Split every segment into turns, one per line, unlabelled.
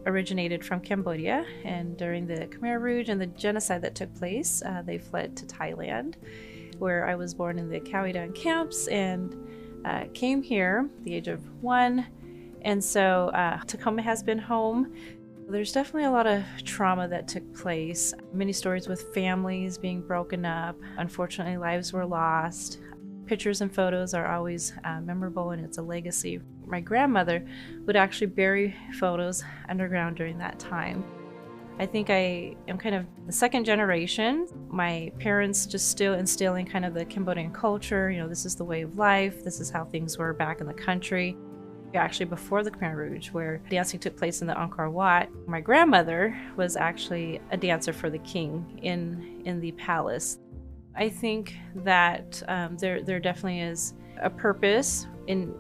originated from Cambodia, and during the Khmer Rouge and the genocide that took place, they fled to Thailand, where I was born in the Khao Yai camps and came here at the age of 1. And so Tacoma has been home. There's definitely a lot of trauma that took place. Many stories with families being broken up. Unfortunately, lives were lost. Pictures and photos are always memorable, and it's a legacy. My grandmother would actually bury photos underground during that time. I think I am kind of the second generation. My parents just still instilling kind of the Cambodian culture. You know, this is the way of life. This is how things were back in the country. Actually, before the Khmer Rouge, where dancing took place in the Angkor Wat, my grandmother was actually a dancer for the king in the palace. I think that there definitely is a purpose in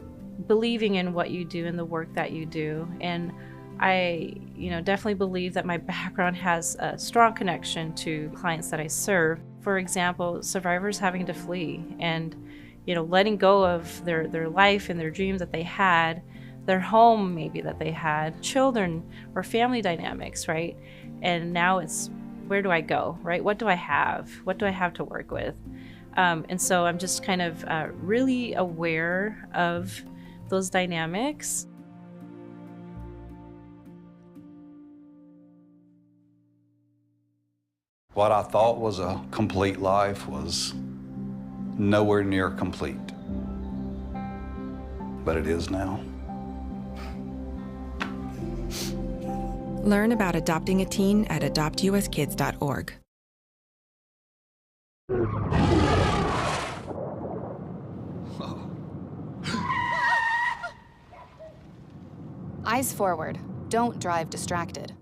believing in what you do and the work that you do. And I, definitely believe that my background has a strong connection to clients that I serve. For example, survivors having to flee and letting go of their life and their dreams that they had, their home maybe that they had, children or family dynamics, right? And now it's, where do I go, right? What do I have? What do I have to work with? And so I'm just kind of really aware of those dynamics.
What I thought was a complete life was nowhere near complete, but it is now.
Learn about adopting a teen at adoptuskids.org.
Eyes forward. Don't drive distracted.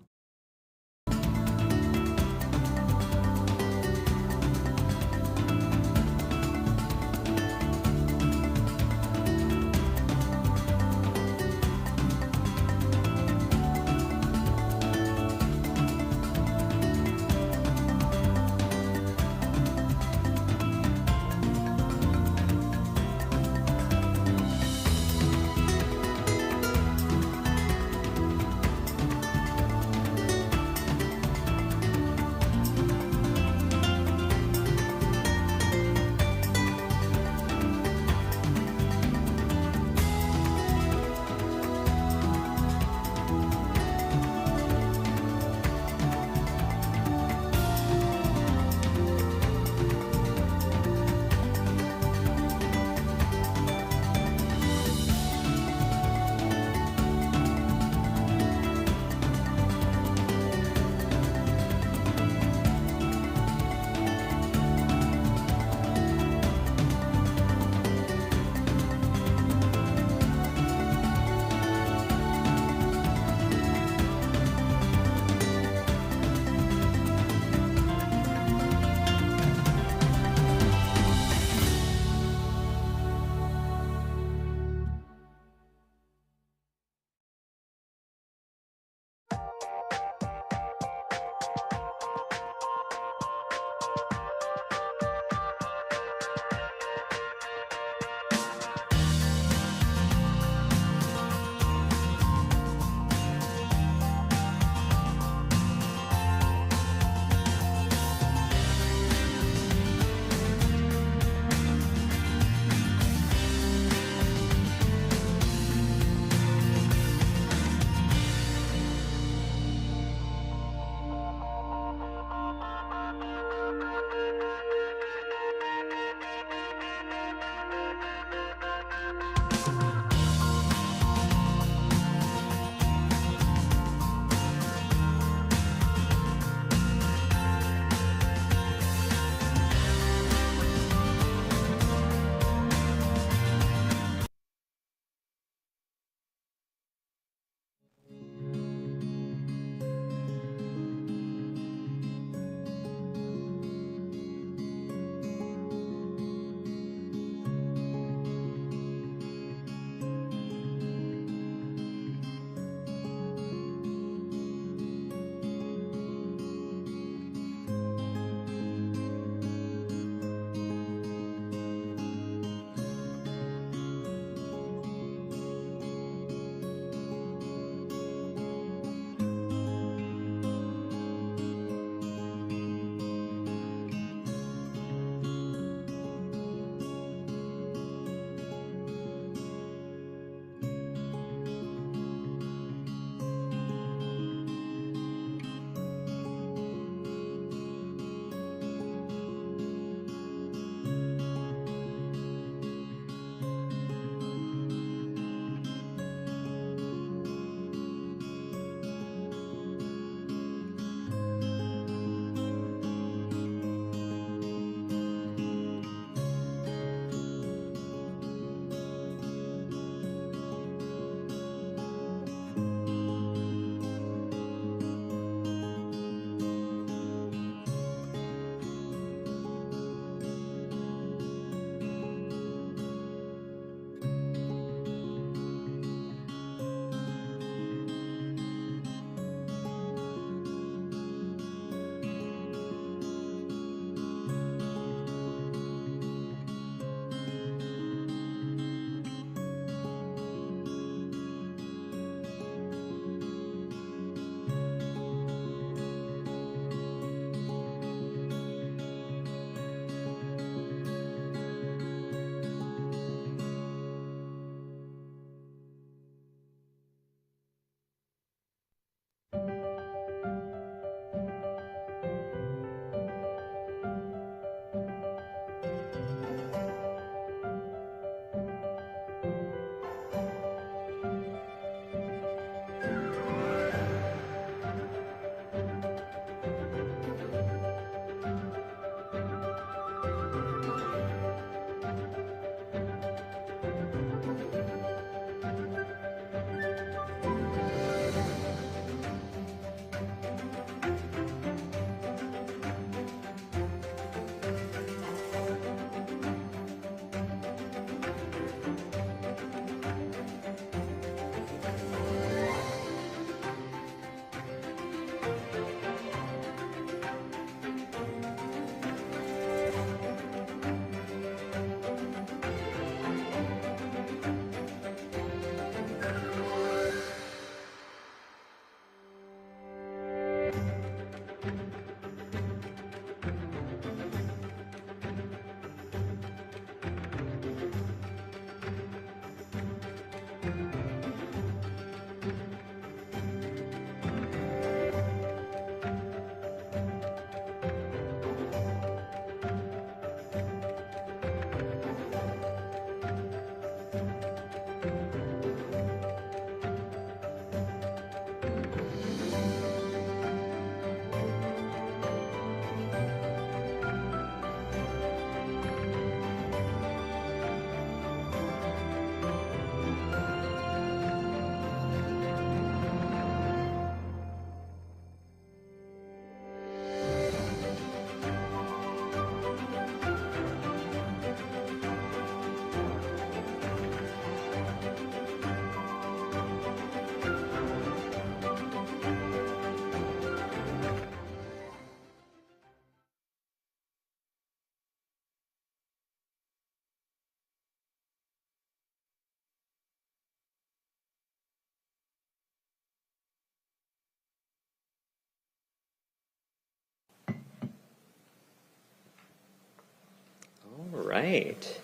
right.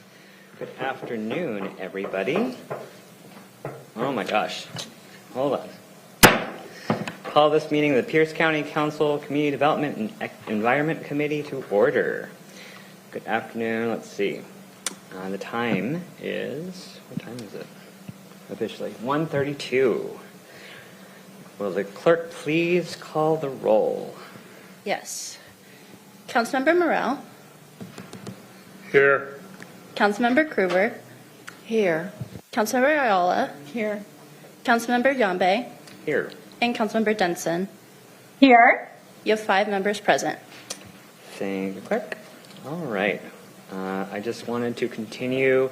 Good afternoon, everybody. Oh my gosh. Hold on. Call this meeting of the Pierce County Council Community Development and Environment Committee to order. Good afternoon. Let's see. The time is, what time is it? Officially 1:32. Will the clerk please call the roll?
Yes. Councilmember Morrell.
Here.
Councilmember Kruger. Here. Councilmember Ayala. Here. Councilmember Yambe.
Here.
And Councilmember Denson.
Here.
You have 5 members present.
Thank you, clerk. All right. I just wanted to continue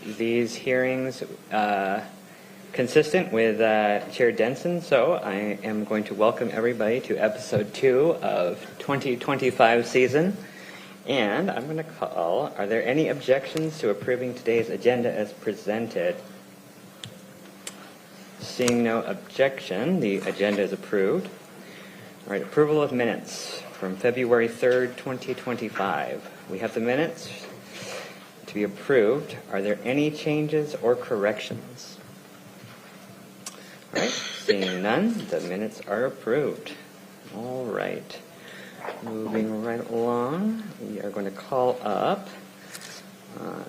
these hearings consistent with Chair Denson, so I am going to welcome everybody to episode 2 of 2025 season. And I'm going to call, are there any objections to approving today's agenda as presented? Seeing no objection, the agenda is approved. All right, approval of minutes from February 3rd, 2025. We have the minutes to be approved. Are there any changes or corrections? All right, seeing none, the minutes are approved. All right, moving right along, we are going to call up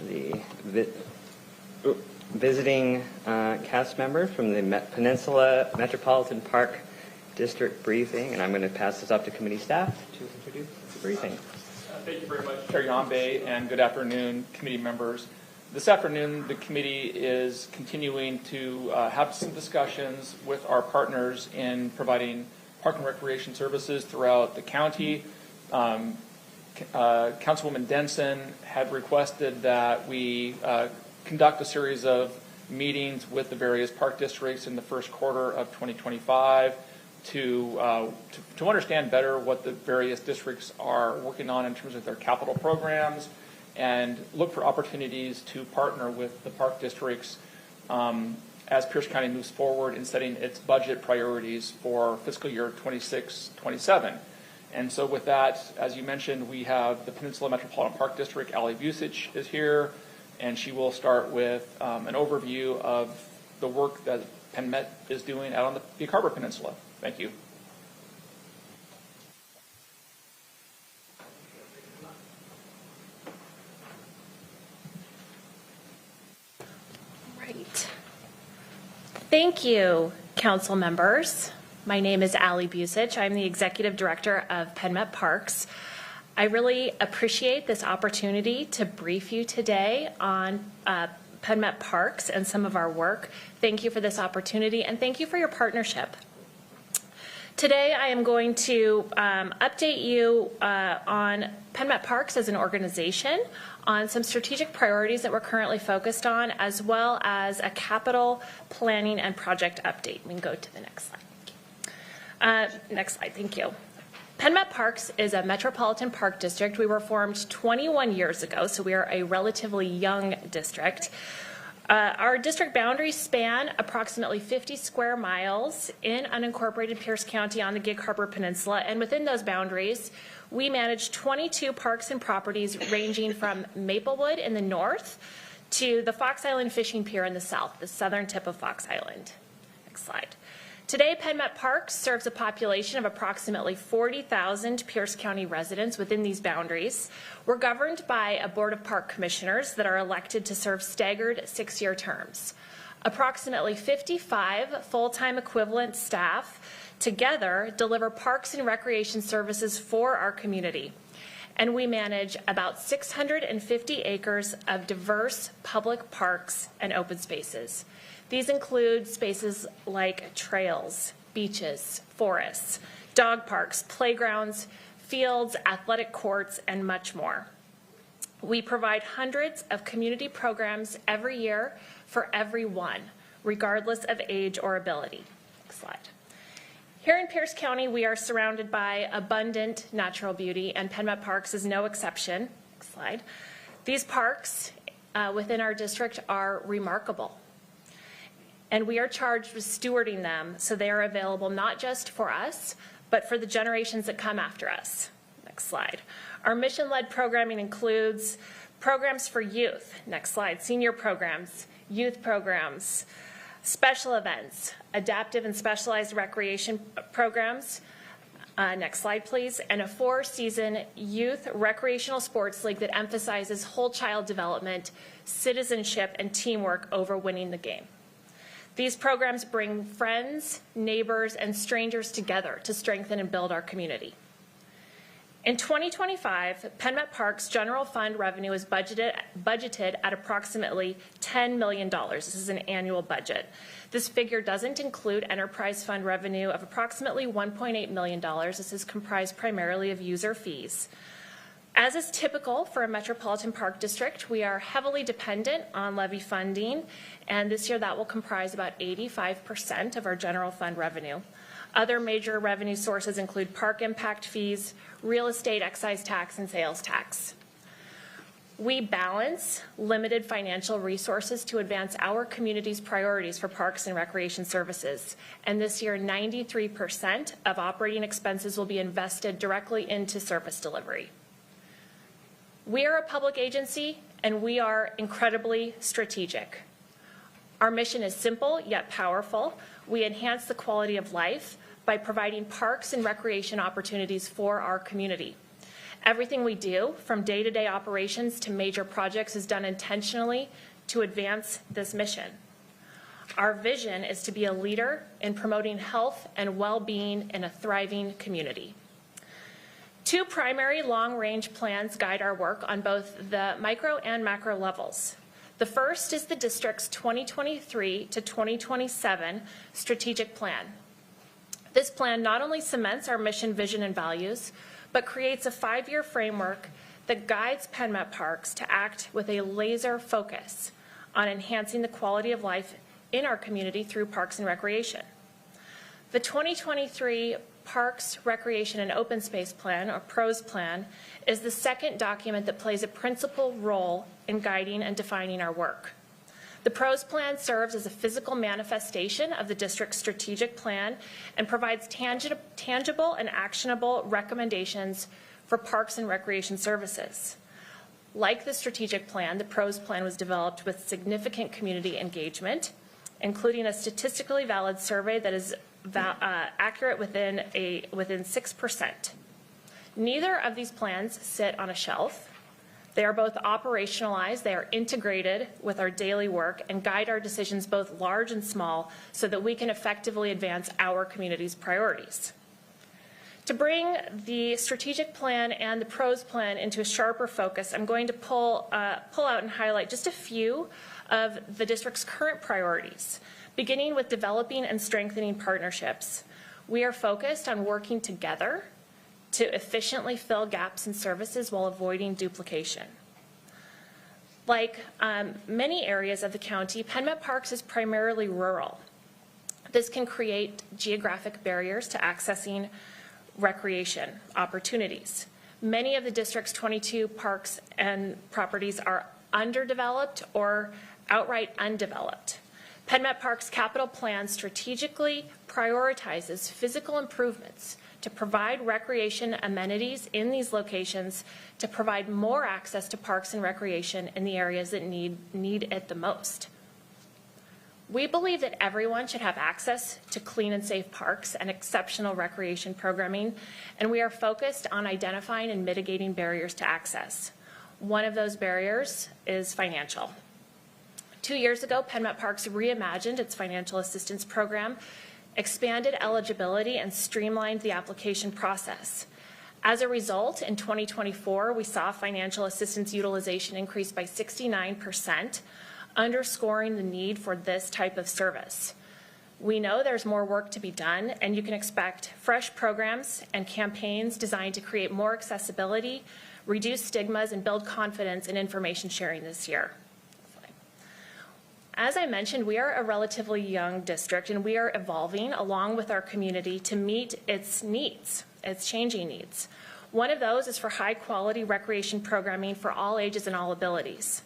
the visiting cast member from the Peninsula Metropolitan Park District briefing, and I'm going to pass this up to committee staff to introduce the briefing.
Thank you very much, Chair Yambe, and good afternoon, committee members. This afternoon, the committee is continuing to have some discussions with our partners in providing park and recreation services throughout the county. Councilwoman Denson had requested that we conduct a series of meetings with the various park districts in the first quarter of 2025 to understand better what the various districts are working on in terms of their capital programs, and look for opportunities to partner with the park districts as Pierce County moves forward in setting its budget priorities for fiscal year 26-27. And so with that, as you mentioned, we have the Peninsula Metropolitan Park District. Ali Busich is here, and she will start with an overview of the work that PennMet is doing out on the Gig Harbor Peninsula. Thank you.
Right. Thank you, council members. My name is Ali Busich. I'm the executive director of PennMet Parks. I really appreciate this opportunity to brief you today on PennMet Parks and some of our work. Thank you for this opportunity, and thank you for your partnership. Today, I am going to update you on PennMet Parks as an organization, on some strategic priorities that we're currently focused on, as well as a capital planning and project update. We can go to the next slide. Next slide, thank you. PennMet Parks is a metropolitan park district. We were formed 21 years ago, so we are a relatively young district. Our district boundaries span approximately 50 square miles in unincorporated Pierce County on the Gig Harbor Peninsula, and within those boundaries, we manage 22 parks and properties ranging from Maplewood in the north to the Fox Island Fishing Pier in the south, the southern tip of Fox Island. Next slide. Today, PennMet Parks serves a population of approximately 40,000 Pierce County residents within these boundaries. We're governed by a board of park commissioners that are elected to serve staggered 6-year terms. Approximately 55 full-time equivalent staff together deliver parks and recreation services for our community. And we manage about 650 acres of diverse public parks and open spaces. These include spaces like trails, beaches, forests, dog parks, playgrounds, fields, athletic courts, and much more. We provide hundreds of community programs every year for everyone, regardless of age or ability. Next slide. Here in Pierce County, we are surrounded by abundant natural beauty, and PennMet Parks is no exception. Next slide. These parks within our district are remarkable, and we are charged with stewarding them so they are available not just for us, but for the generations that come after us. Next slide. Our mission-led programming includes Programs for youth, next slide, senior programs, youth programs, special events, adaptive and specialized recreation programs, next slide please, and a 4-season youth recreational sports league that emphasizes whole child development, citizenship, and teamwork over winning the game. These programs bring friends, neighbors, and strangers together to strengthen and build our community. In 2025, PennMet Parks general fund revenue is budgeted at approximately $10 million. This is an annual budget. This figure doesn't include enterprise fund revenue of approximately $1.8 million. This is comprised primarily of user fees. As is typical for a metropolitan park district, we are heavily dependent on levy funding, and this year that will comprise about 85% of our general fund revenue. Other major revenue sources include park impact fees, real estate excise tax, and sales tax. We balance limited financial resources to advance our community's priorities for parks and recreation services. And this year, 93% of operating expenses will be invested directly into service delivery. We are a public agency, and we are incredibly strategic. Our mission is simple yet powerful. We enhance the quality of life by providing parks and recreation opportunities for our community. Everything we do, from day-to-day operations to major projects, is done intentionally to advance this mission. Our vision is to be a leader in promoting health and well-being in a thriving community. 2 primary long-range plans guide our work on both the micro and macro levels. The first is the district's 2023 to 2027 strategic plan. This plan not only cements our mission, vision, and values, but creates a 5-year framework that guides PennMet Parks to act with a laser focus on enhancing the quality of life in our community through parks and recreation. The 2023 Parks, Recreation, and Open Space Plan, or PROS plan, is the second document that plays a principal role in guiding and defining our work. The PROS plan serves as a physical manifestation of the district's strategic plan and provides tangible and actionable recommendations for parks and recreation services. Like the strategic plan, the PROS plan was developed with significant community engagement, including a statistically valid survey that is accurate within 6%. Neither of these plans sit on a shelf. They are both operationalized, they are integrated with our daily work and guide our decisions both large and small so that we can effectively advance our community's priorities. To bring the strategic plan and the PROS plan into a sharper focus, I'm going to pull out and highlight just a few of the district's current priorities, beginning with developing and strengthening partnerships. We are focused on working together to efficiently fill gaps in services while avoiding duplication. Like many areas of the county, PennMet Parks is primarily rural. This can create geographic barriers to accessing recreation opportunities. Many of the district's 22 parks and properties are underdeveloped or outright undeveloped. PennMet Parks' capital plan strategically prioritizes physical improvements to provide recreation amenities in these locations, to provide more access to parks and recreation in the areas that need it the most. We believe that everyone should have access to clean and safe parks and exceptional recreation programming, and we are focused on identifying and mitigating barriers to access. One of those barriers is financial. 2 years ago, PennMet Parks reimagined its financial assistance program, expanded eligibility, and streamlined the application process. As a result, in 2024, we saw financial assistance utilization increase by 69%, underscoring the need for this type of service. We know there's more work to be done, and you can expect fresh programs and campaigns designed to create more accessibility, reduce stigmas, and build confidence in information sharing this year. As I mentioned, we are a relatively young district, and we are evolving along with our community to meet its needs, its changing needs. One of those is for high-quality recreation programming for all ages and all abilities.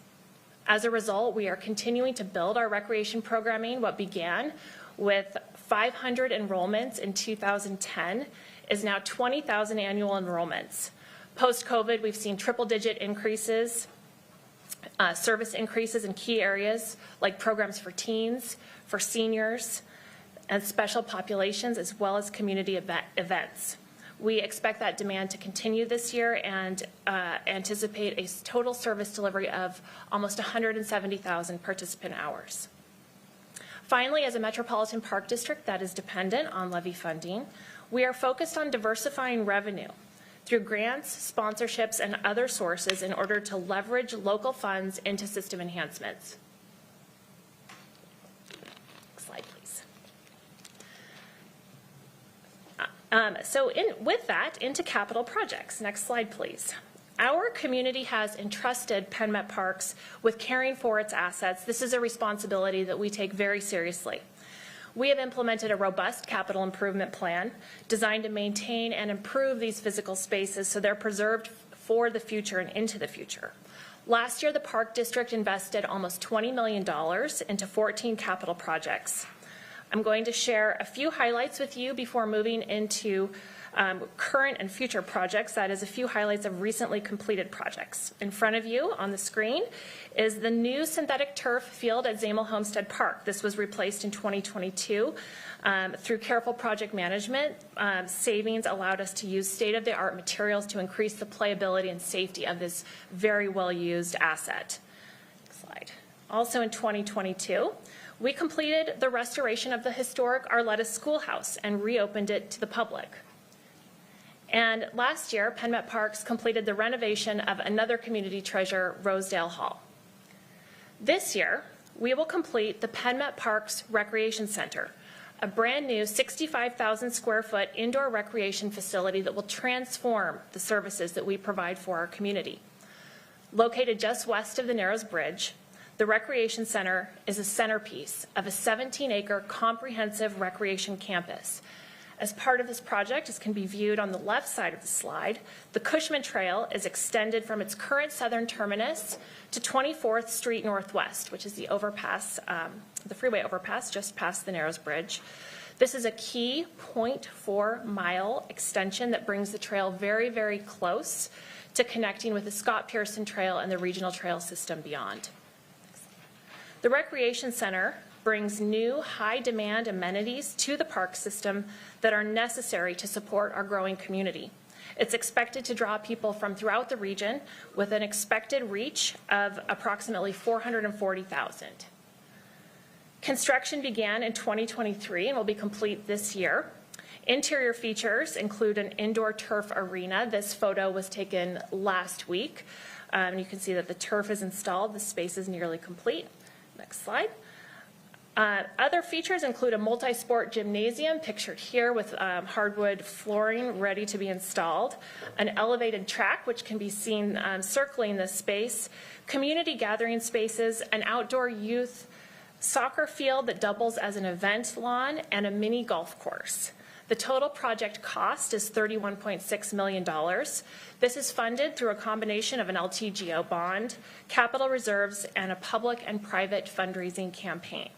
As a result, we are continuing to build our recreation programming. What began with 500 enrollments in 2010 is now 20,000 annual enrollments. Post-COVID, we've seen triple-digit increases service increases in key areas like programs for teens, for seniors, and special populations, as well as community events. We expect that demand to continue this year and anticipate a total service delivery of almost 170,000 participant hours. Finally, as a metropolitan park district that is dependent on levy funding, we are focused on diversifying revenue through grants, sponsorships, and other sources in order to leverage local funds into system enhancements. Next slide, please. With that, into capital projects. Next slide, please. Our community has entrusted PennMet Parks with caring for its assets. This is a responsibility that we take very seriously. We have implemented a robust capital improvement plan designed to maintain and improve these physical spaces so they're preserved for the future and into the future. Last year, the Park District invested almost $20 million into 14 capital projects. I'm going to share a few highlights with you before moving into current and future projects. That is a few highlights of recently completed projects. In front of you on the screen is the new synthetic turf field at Zamel Homestead Park. This was replaced in 2022. Through careful project management, savings allowed us to use state-of-the-art materials to increase the playability and safety of this very well-used asset. Next slide. Also in 2022, we completed the restoration of the historic Arletta Schoolhouse and reopened it to the public. And last year, PennMet Parks completed the renovation of another community treasure, Rosedale Hall. This year, we will complete the PennMet Parks Recreation Center, a brand new 65,000 square foot indoor recreation facility that will transform the services that we provide for our community. Located just west of the Narrows Bridge, the Recreation Center is a centerpiece of a 17-acre comprehensive recreation campus. As part of this project, as can be viewed on the left side of the slide, the Cushman Trail is extended from its current southern terminus to 24th Street Northwest, which is the overpass, the freeway overpass just past the Narrows Bridge. This is a key 0.4-mile extension that brings the trail very, very close to connecting with the Scott Pearson Trail and the regional trail system beyond. The Recreation Center brings new high-demand amenities to the park system that are necessary to support our growing community. It's expected to draw people from throughout the region with an expected reach of approximately 440,000. Construction began in 2023 and will be complete this year. Interior features include an indoor turf arena. This photo was taken last week. You can see that the turf is installed. The space is nearly complete. Next slide. Other features include a multi-sport gymnasium pictured here with hardwood flooring ready to be installed, an elevated track which can be seen circling this space, community gathering spaces, an outdoor youth soccer field that doubles as an event lawn, and a mini golf course. The total project cost is $31.6 million. This is funded through a combination of an LTGO bond, capital reserves, and a public and private fundraising campaign.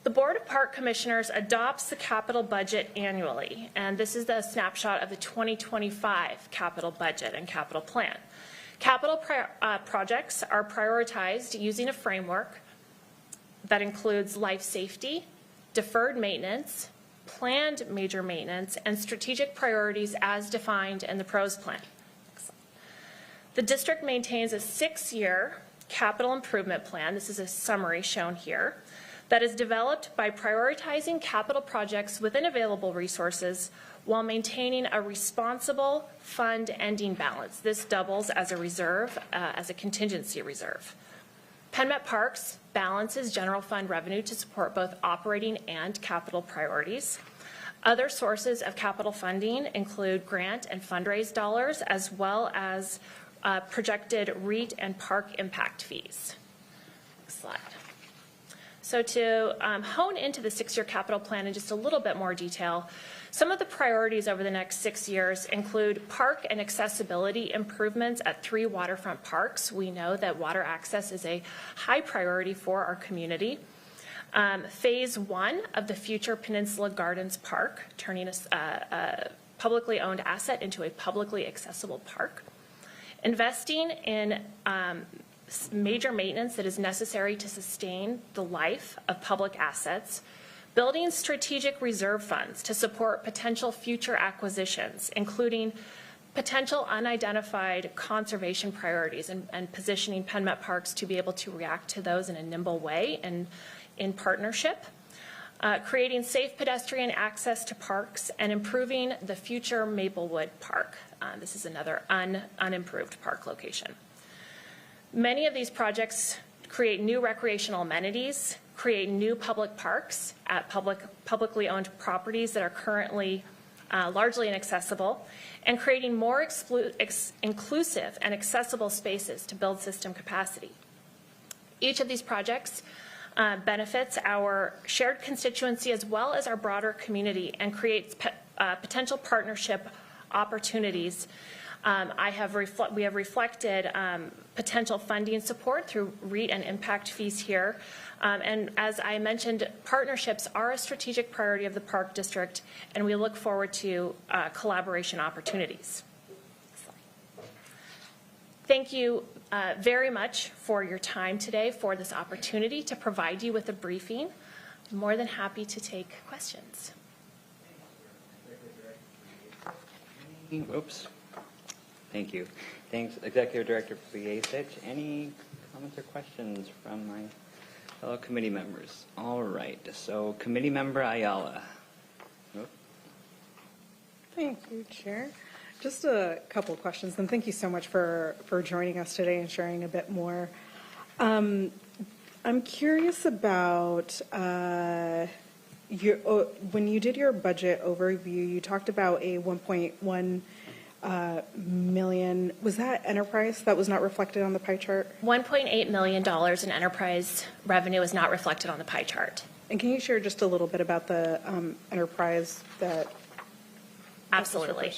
The Board of Park Commissioners adopts the capital budget annually, and this is the snapshot of the 2025 capital budget and capital plan. Capital projects are prioritized using a framework that includes life safety, deferred maintenance, planned major maintenance, and strategic priorities as defined in the PROS plan. The district maintains a 6-year capital improvement plan. This is a summary shown here, that is developed by prioritizing capital projects within available resources while maintaining a responsible fund ending balance. This doubles as a reserve, as a contingency reserve. PennMet Parks balances general fund revenue to support both operating and capital priorities. Other sources of capital funding include grant and fundraise dollars, as well as projected REIT and park impact fees. Next slide. So to hone into the 6-year capital plan in just a little bit more detail, some of the priorities over the next 6 years include park and accessibility improvements at 3 waterfront parks. We know that water access is a high priority for our community. Phase 1 of the future Peninsula Gardens Park, turning a publicly owned asset into a publicly accessible park. Investing in major maintenance that is necessary to sustain the life of public assets, building strategic reserve funds to support potential future acquisitions, including potential unidentified conservation priorities and positioning PennMet Parks to be able to react to those in a nimble way and in partnership. Creating safe pedestrian access to parks and improving the future Maplewood Park. This is another unimproved park location. Many of these projects create new recreational amenities, create new public parks at publicly owned properties that are currently largely inaccessible, and creating more inclusive and accessible spaces to build system capacity. Each of these projects benefits our shared constituency as well as our broader community and creates potential partnership opportunities. We have reflected potential funding support through REIT and impact fees here. And as I mentioned, partnerships are a strategic priority of the Park District, and we look forward to collaboration opportunities. Thank you very much for your time today, for this opportunity to provide you with a briefing. I'm more than happy to take questions.
Oops. Thank you. Thanks, Executive Director Pliesich. Any comments or questions from my fellow committee members? All right. So, Committee Member Ayala. Oop.
Thank you, Chair. Just a couple of questions, and thank you so much for joining us today and sharing a bit more. I'm curious about when you did your budget overview, you talked about a 1.1 million. Was that enterprise that was not reflected on the pie chart?
$1.8 million in enterprise revenue is not reflected on the pie chart.
And can you share just a little bit about the enterprise that?
Absolutely.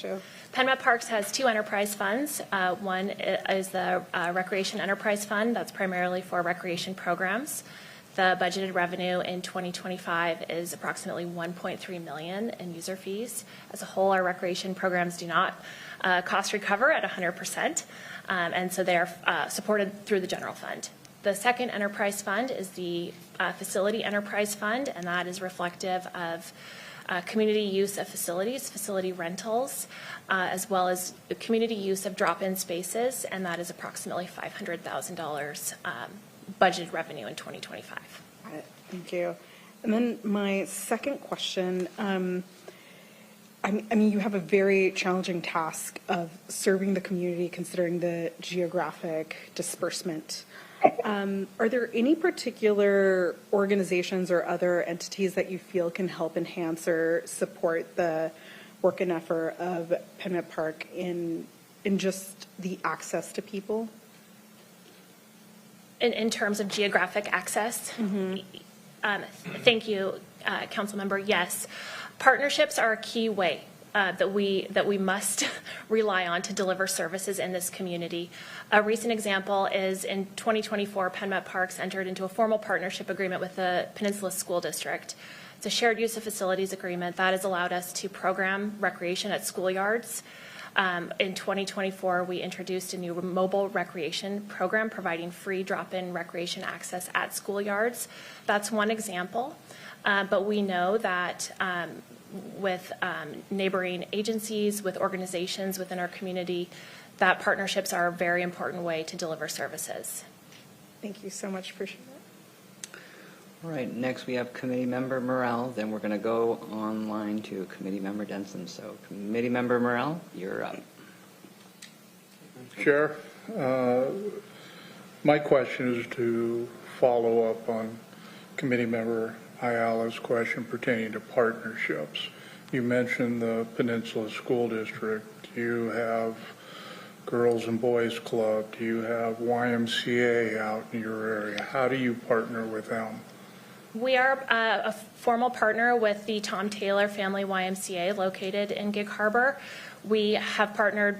PennMet Parks has two enterprise funds. One is the Recreation Enterprise Fund. That's primarily for recreation programs. The budgeted revenue in 2025 is approximately $1.3 million in user fees. As a whole, our recreation programs do not cost recover at 100%, and so they are supported through the general fund. The second enterprise fund is the Facility Enterprise Fund, and that is reflective of community use of facilities, facility rentals, as well as community use of drop-in spaces, and that is approximately $500,000 budgeted revenue in 2025.
Got it. Thank you. And then my second question, I mean, you have a very challenging task of serving the community considering the geographic disbursement. Are there any particular organizations or other entities that you feel can help enhance or support the work and effort of PennMet Park in just the access to people?
In terms of geographic access? Mm-hmm. Thank you, Council Member. Yes, partnerships are a key way that we must rely on to deliver services in this community. A recent example is in 2024, PennMet Parks entered into a formal partnership agreement with the Peninsula School District. It's a shared use of facilities agreement that has allowed us to program recreation at schoolyards. In 2024, we introduced a new mobile recreation program providing free drop-in recreation access at schoolyards. That's one example, but we know that with neighboring agencies, with organizations within our community, that partnerships are a very important way to deliver services.
Thank you so much. Appreciate it.
All right, next we have Committee Member Morrell. Then we're going to go online to Committee Member Denson. So, Committee Member Morrell, you're up.
Chair, my question is to follow up on Committee Member Ayala's question pertaining to partnerships. You mentioned the Peninsula School District. You have Girls and Boys Club. Do you have YMCA out in your area? How do you partner with them?
We are a formal partner with the Tom Taylor Family YMCA located in Gig Harbor. We have partnered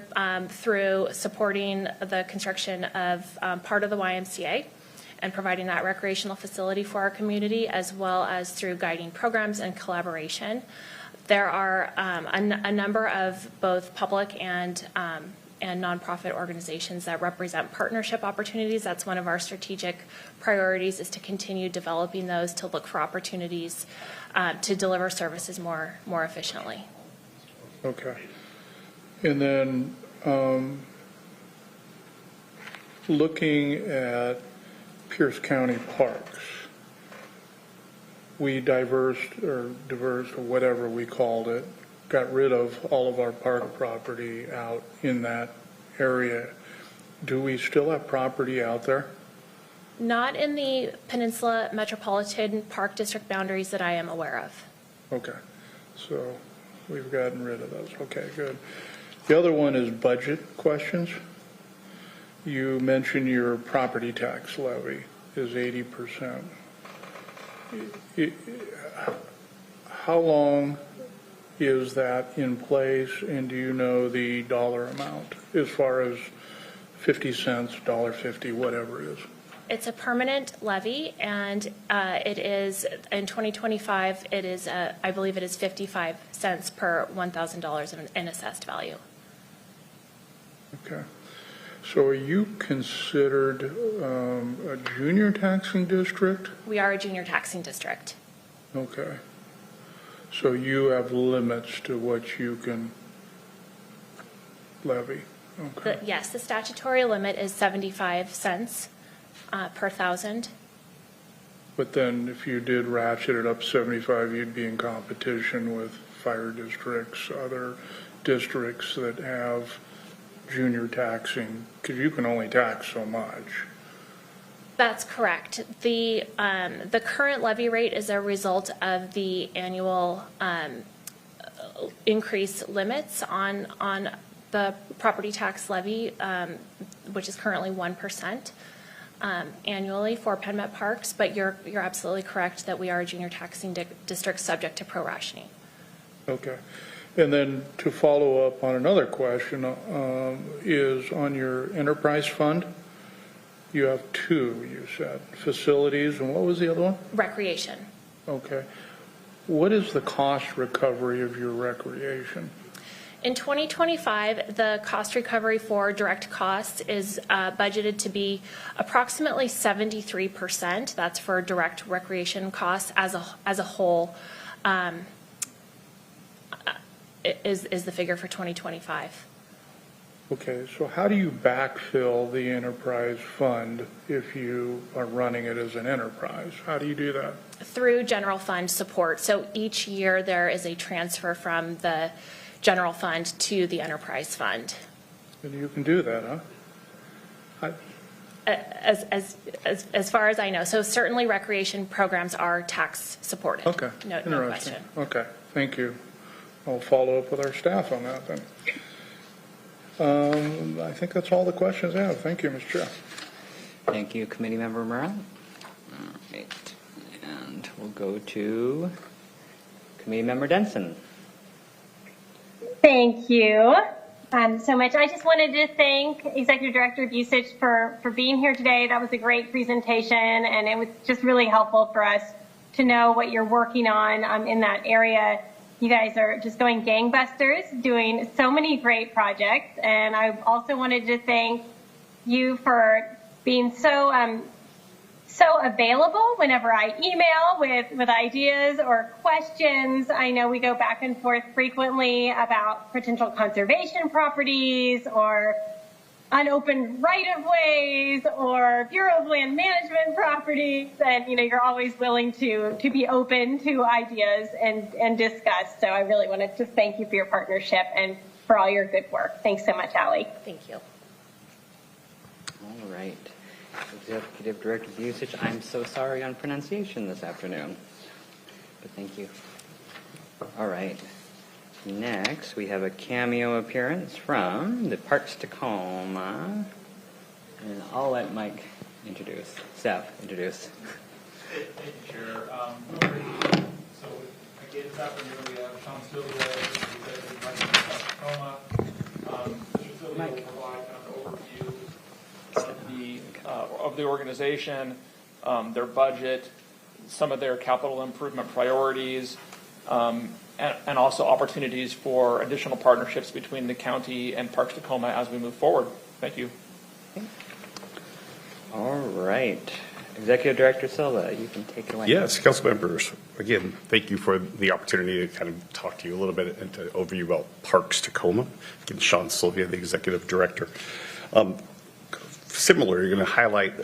through supporting the construction of part of the YMCA and providing that recreational facility for our community, as well as through guiding programs and collaboration. There are a number of both public and and nonprofit organizations that represent partnership opportunities. That's one of our strategic priorities, is to continue developing those, to look for opportunities to deliver services more efficiently.
Okay. And then looking at Pierce County parks, we diversed or whatever we called it, got rid of all of our park property out in that area. Do we still have property out there?
Not in the Peninsula Metropolitan Park District boundaries that I am aware of.
Okay, so we've gotten rid of those. Okay, good. The other one is budget questions. You mentioned your property tax levy is 80%. How long is that in place, and do you know the dollar amount as far as 50 cents, $1.50, whatever it is?
It's a permanent levy, and it is, in 2025, it is, I believe it is 55 cents per $1,000 in assessed value.
Okay. So are you considered a junior taxing district?
We are a junior taxing district.
Okay. So you have limits to what you can levy? Okay.
Yes, the statutory limit is 75 cents per thousand.
But then if you did ratchet it up 75, you'd be in competition with fire districts, other districts that have junior taxing, because you can only tax so much.
That's correct. The current levy rate is a result of the annual increase limits on the property tax levy, which is currently 1% annually for PenMet Parks. But you're absolutely correct that we are a junior taxing district subject to pro-rationing.
Okay. And then to follow up on another question is on your enterprise fund. You have two, you said, facilities, and what was the other one?
Recreation.
Okay. What is the cost recovery of your recreation?
In 2025, the cost recovery for direct costs is budgeted to be approximately 73%. That's for direct recreation costs as a whole. Is the figure for 2025.
Okay, so how do you backfill the enterprise fund if you are running it as an enterprise? How do you do that?
Through general fund support. So each year there is a transfer from the general fund to the enterprise fund.
And you can do that, huh?
As far as I know. So certainly recreation programs are tax supported.
Okay,
No
interesting.
question.
Okay, thank you. I'll follow up with our staff on that then. I think that's all the questions I have. Thank you, Mr. Chair.
Thank you, Committee Member Murrell. All right, and we'll go to Committee Member Denson.
Thank you so much. I just wanted to thank Executive Director Busich for being here today. That was a great presentation, and it was just really helpful for us to know what you're working on in that area. You guys are just going gangbusters, doing so many great projects. And I also wanted to thank you for being so available whenever I email with ideas or questions. I know we go back and forth frequently about potential conservation properties or unopened right-of-ways or Bureau of Land Management properties, and you're always willing to be open to ideas and discuss. So I really want to just thank you for your partnership and for all your good work. Thanks so much, Allie.
Thank you.
All right. Executive Director Busich, I'm so sorry on pronunciation this afternoon, but thank you. All right. Next, we have a cameo appearance from the Parks Tacoma, and I'll let Mike introduce. Staff introduce.
Thank you, Chair. So again, this afternoon we have Sean Sylvia, the Executive Director of Parks Tacoma. Mr. Sylvia will provide kind of an overview of the organization, their budget, some of their capital improvement priorities. and also opportunities for additional partnerships between the county and Parks Tacoma as we move forward. Thank you.
All right. Executive Director Silva, you can take it away.
Yes, council members, again, thank you for the opportunity to kind of talk to you a little bit and to overview about Parks Tacoma. Again, Sean Sylvia, the Executive Director. Similar, you're going to highlight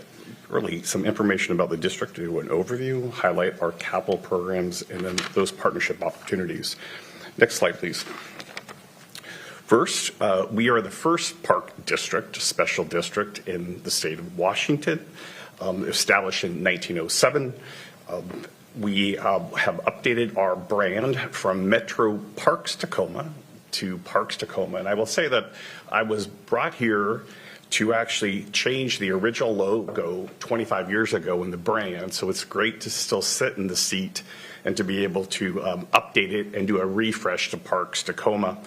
really some information about the district, do an overview, highlight our capital programs, and then those partnership opportunities. Next slide, please. First, we are the first park district, special district in the state of Washington, established in 1907. We have updated our brand from Metro Parks Tacoma to Parks Tacoma. And I will say that I was brought here to actually change the original logo 25 years ago in the brand. So it's great to still sit in the seat and to be able to update it and do a refresh to Parks Tacoma.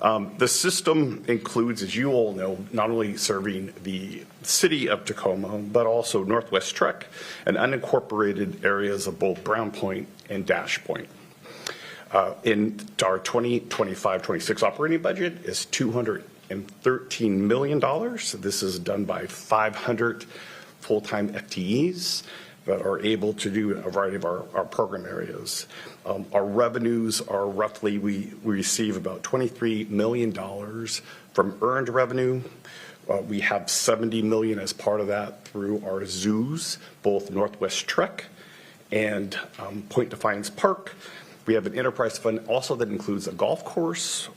The system includes, as you all know, not only serving the city of Tacoma, but also Northwest Trek and unincorporated areas of both Brown Point and Dash Point. In our 2025-26 operating budget is $213 million. This is done by 500 full-time FTEs that are able to do a variety of our program areas. Our revenues are roughly, we receive about $23 million from earned revenue. We have $70 million as part of that through our zoos, both Northwest Trek and Point Defiance Park. We have an enterprise fund also that includes a golf course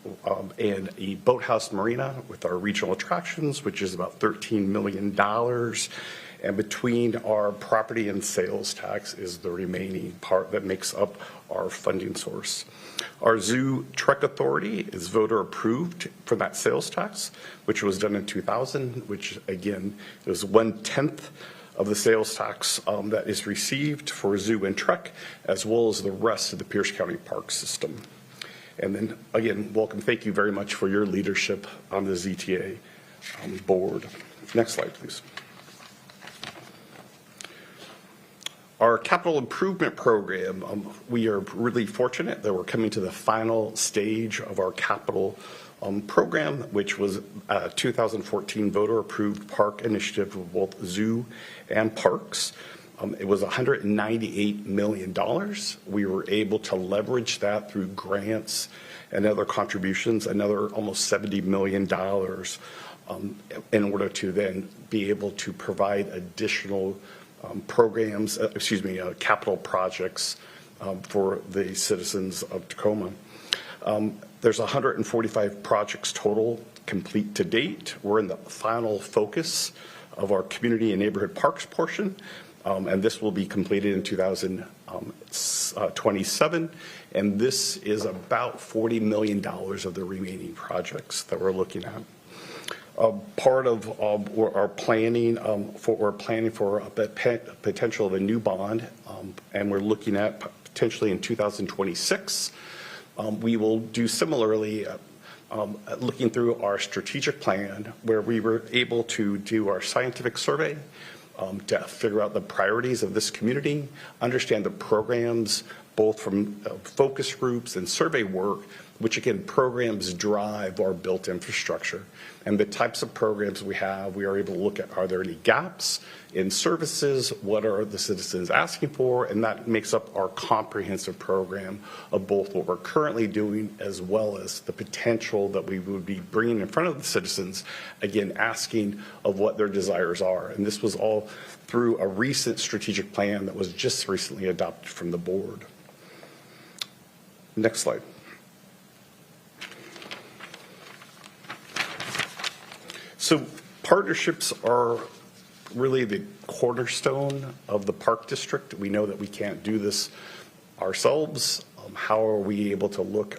and a boathouse marina with our regional attractions, which is about $13 million. And between our property and sales tax is the remaining part that makes up our funding source. Our Zoo Trek Authority is voter approved for that sales tax, which was done in 2000, which again is 1/10 of the sales tax that is received for Zoo and Trek, as well as the rest of the Pierce County Park system. And then again, welcome, thank you very much for your leadership on the ZTA board. Next slide, please. Our capital improvement program, we are really fortunate that we're coming to the final stage of our capital program, which was a 2014 voter approved park initiative of both zoo and parks. It was $198 million. We were able to leverage that through grants and other contributions, another almost $70 million in order to then be able to provide additional programs, capital projects for the citizens of Tacoma. There's 145 projects total complete to date. We're in the final focus of our community and neighborhood parks portion, and this will be completed in 2027. And this is about $40 million of the remaining projects that we're looking at. Part of our planning we're planning for a potential of a new bond, and we're looking at potentially in 2026. We will do similarly, looking through our strategic plan, where we were able to do our scientific survey to figure out the priorities of this community, understand the programs, both from focus groups and survey work, which again, programs drive our built infrastructure. And the types of programs we have, we are able to look at, are there any gaps in services? What are the citizens asking for? And that makes up our comprehensive program of both what we're currently doing as well as the potential that we would be bringing in front of the citizens, again, asking of what their desires are. And this was all through a recent strategic plan that was just recently adopted from the board. Next slide. So partnerships are really the cornerstone of the park district. We know that we can't do this ourselves. How are we able to look?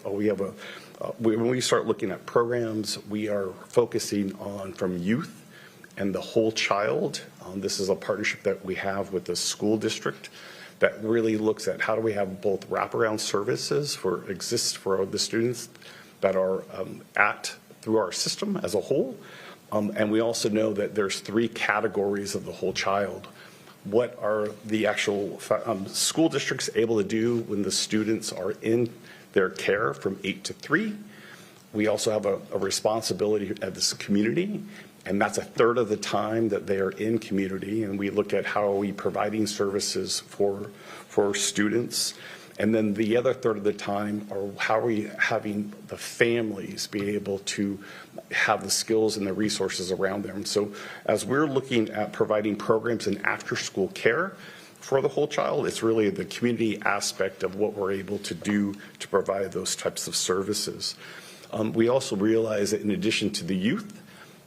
When we start looking at programs, we are focusing on from youth and the whole child. This is a partnership that we have with the school district that really looks at how do we have both wraparound services for the students that are through our system as a whole. And we also know that there's 3 categories of the whole child. What are the actual school districts able to do when the students are in their care from 8 to 3. We also have a responsibility as a community, and that's a third of the time that they are in community, and we look at how are we providing services for students. And then the other third of the time are how are we having the families be able to have the skills and the resources around them. So as we're looking at providing programs in after-school care for the whole child, it's really the community aspect of what we're able to do to provide those types of services. We also realize that in addition to the youth,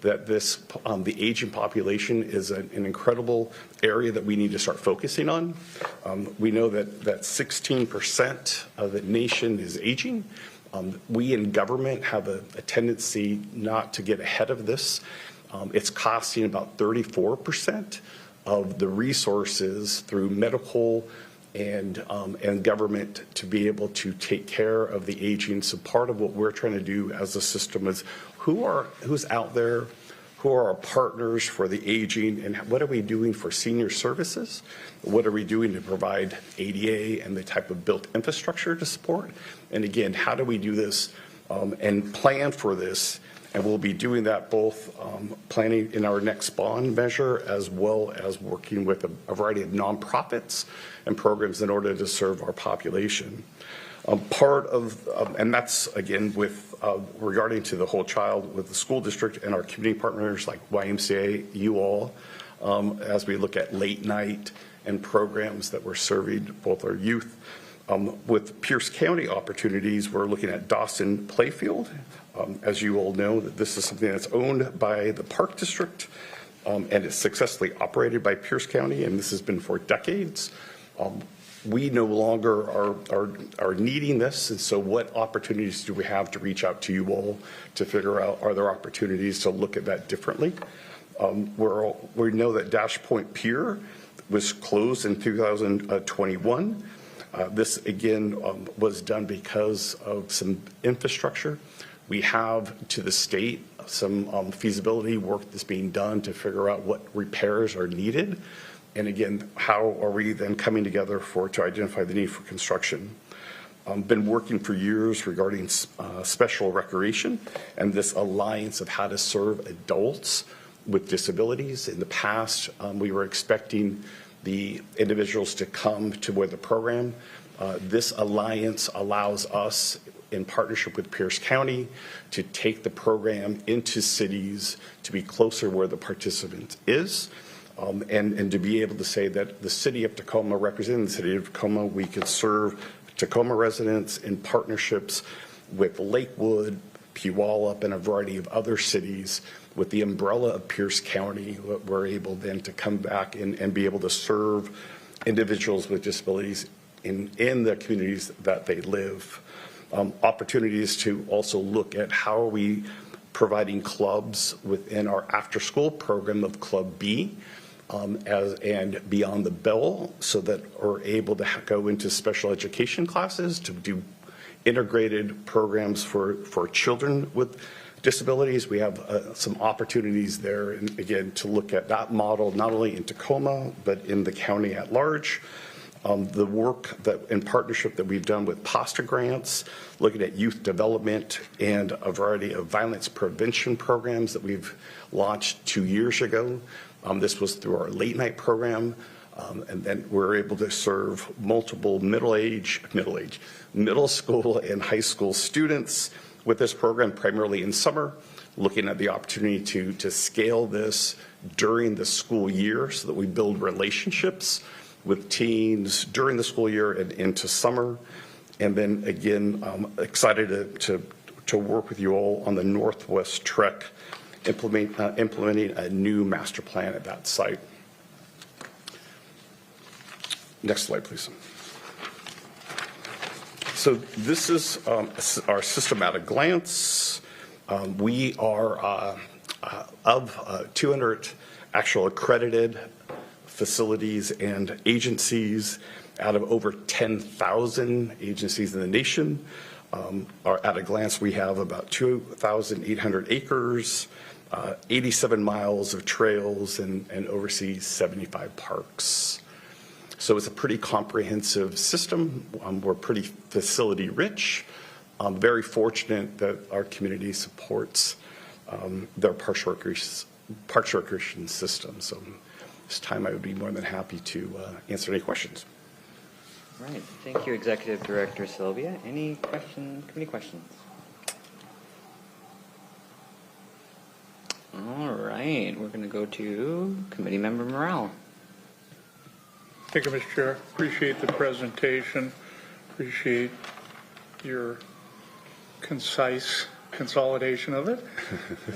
that this the aging population is an incredible area that we need to start focusing on. We know that 16% of the nation is aging. We in government have a tendency not to get ahead of this. It's costing about 34% of the resources through medical and government to be able to take care of the aging. So part of what we're trying to do as a system is who's out there, who are our partners for the aging, and what are we doing for senior services? What are we doing to provide ADA and the type of built infrastructure to support? And again, how do we do this and plan for this? And we'll be doing that both planning in our next bond measure as well as working with a variety of nonprofits and programs in order to serve our population. Part of, and that's again with regarding to the whole child with the school district and our community partners like YMCA, you all, as we look at late night and programs that we're serving both our youth. With Pierce County opportunities, we're looking at Dawson Playfield. As you all know, that this is something that's owned by the Park District and it's successfully operated by Pierce County, and this has been for decades. We no longer are needing this, and so what opportunities do we have to reach out to you all to figure out are there opportunities to look at that differently? We know that Dash Point Pier was closed in 2021. This again was done because of some infrastructure. We have to the state some feasibility work that's being done to figure out what repairs are needed. And again, how are we then coming together to identify the need for construction? Been working for years regarding special recreation and this alliance of how to serve adults with disabilities. In the past, we were expecting the individuals to come to where the program. This alliance allows us, in partnership with Pierce County, to take the program into cities to be closer where the participant is. And to be able to say that the city of Tacoma, representing the city of Tacoma, we could serve Tacoma residents in partnerships with Lakewood, Puyallup, and a variety of other cities. With the umbrella of Pierce County, we're able then to come back and be able to serve individuals with disabilities in the communities that they live. Opportunities to also look at how are we providing clubs within our after-school program of Club B, and beyond the bell, so that we're able to go into special education classes to do integrated programs for children with disabilities. We have some opportunities there, and again, to look at that model not only in Tacoma but in the county at large. The work that in partnership that we've done with PASTA grants, looking at youth development and a variety of violence prevention programs that we've launched 2 years ago. This was through our late night program, and then we're able to serve multiple middle school and high school students with this program, primarily in summer, looking at the opportunity to scale this during the school year so that we build relationships with teens during the school year and into summer. And then again, I'm excited to work with you all on the Northwest Trek, implementing a new master plan at that site. Next slide, please. So this is our systematic glance. We are of 200 actual accredited facilities and agencies out of over 10,000 agencies in the nation. At a glance, we have about 2,800 acres, 87 miles of trails, and oversee 75 parks. So it's a pretty comprehensive system. We're pretty facility rich. I'm very fortunate that our community supports their parks recreation system. So this time I would be more than happy to answer any questions.
All right. Thank you, Executive Director Sylvia. Any committee questions? All right. We're going to go to Committee Member Morrell.
Thank you, Mr. Chair. Appreciate the presentation. Appreciate your concise consolidation of it.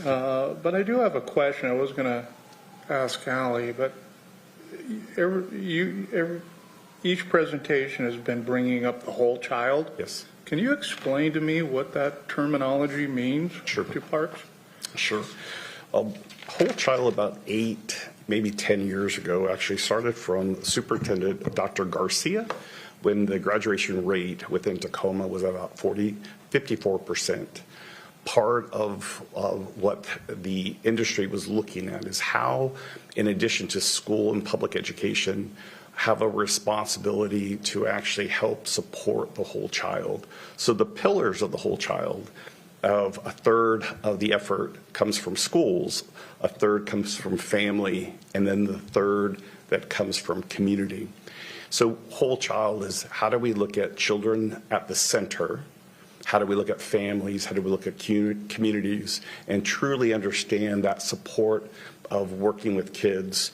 But I do have a question. I was going to ask Allie, but each presentation has been bringing up the whole child.
Yes.
Can you explain to me what that terminology means
Sure.
to parks?
Sure. Whole child about 8, maybe 10 years ago actually started from Superintendent Dr. Garcia when the graduation rate within Tacoma was about 54%. Part of what the industry was looking at is how, in addition to school and public education, have a responsibility to actually help support the whole child. So the pillars of the whole child, of a third of the effort comes from schools, a third comes from family, and then the third that comes from community. So whole child is how do we look at children at the center? How do we look at families? How do we look at communities and truly understand that support of working with kids,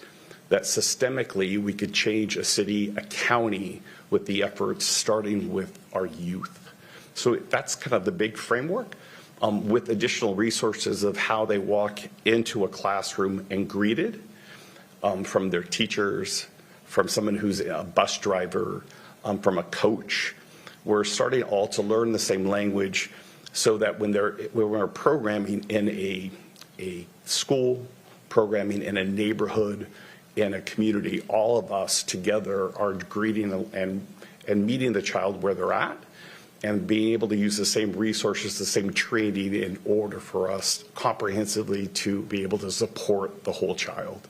that systemically we could change a city, a county with the efforts starting with our youth. So that's kind of the big framework. With additional resources of how they walk into a classroom and greeted from their teachers, from someone who's a bus driver, from a coach. We're starting all to learn the same language so that when we're programming in a school, programming in a neighborhood, in a community, all of us together are greeting and meeting the child where they're at, and being able to use the same resources, the same training in order for us comprehensively to be able to support the whole child.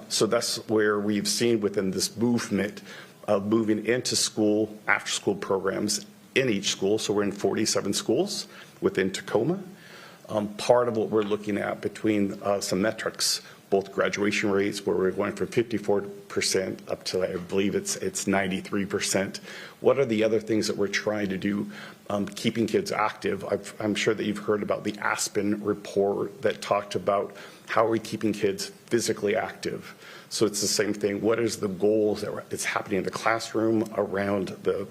So that's where we've seen within this movement of moving into school, after school programs in each school. So we're in 47 schools within Tacoma. Part of what we're looking at between some metrics, both graduation rates where we're going from 54% up to I believe it's 93%. What are the other things that we're trying to do keeping kids active? I'm sure that you've heard about the Aspen report that talked about how are we keeping kids physically active. So it's the same thing. What is the goals that's happening in the classroom around the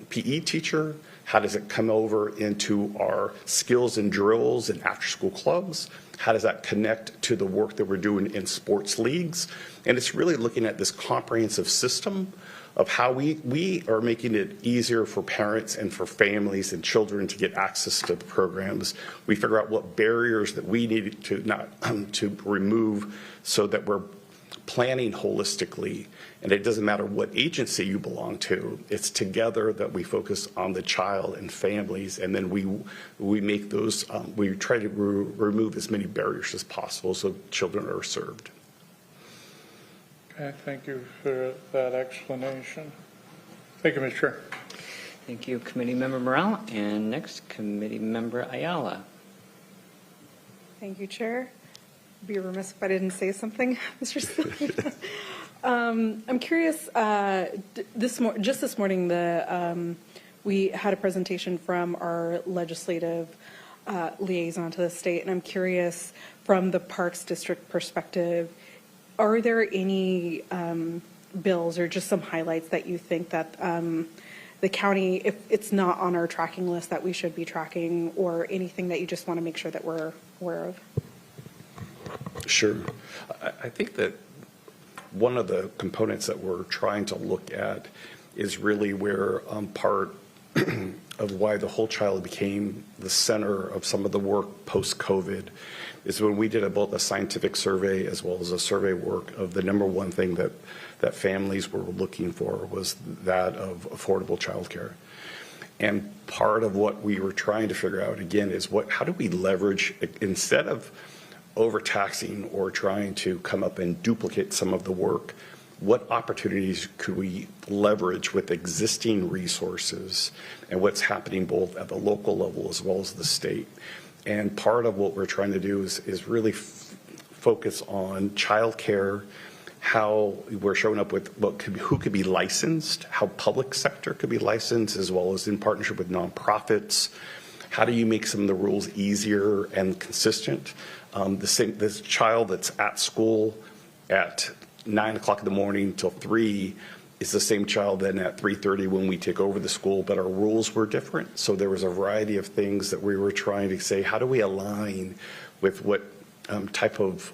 PE teacher? How does it come over into our skills and drills and after school clubs? How does that connect to the work that we're doing in sports leagues? And it's really looking at this comprehensive system of how we are making it easier for parents and for families and children to get access to the programs. We figure out what barriers that we need to remove so that we're planning holistically, and it doesn't matter what agency you belong to. It's together that we focus on the child and families, and then we make those. We try to remove as many barriers as possible so children are served.
Okay, thank you for that explanation. Thank you, Mr. Chair.
Thank you, Committee Member Morrell. And next, Committee Member Ayala.
Thank you, Chair. I'd be remiss if I didn't say something, Mr. Sylvia. I'm curious, just this morning, we had a presentation from our legislative liaison to the state, and I'm curious from the Parks District perspective, are there any bills or just some highlights that you think that the county, if it's not on our tracking list, that we should be tracking, or anything that you just want to make sure that we're aware of?
Sure. I think that one of the components that we're trying to look at is really where part of why the whole child became the center of some of the work post-COVID is when we did both a scientific survey as well as a survey work of the number one thing that families were looking for was that of affordable childcare. And part of what we were trying to figure out again is how do we leverage, instead of overtaxing or trying to come up and duplicate some of the work, what opportunities could we leverage with existing resources and what's happening both at the local level as well as the state. And part of what we're trying to do is really focus on childcare, how we're showing up with who could be licensed, how public sector could be licensed, as well as in partnership with nonprofits. How do you make some of the rules easier and consistent? This child that's at school at 9 o'clock in the morning till 3 is the same child then at 3:30 when we take over the school, but our rules were different. So there was a variety of things that we were trying to say, how do we align with what type of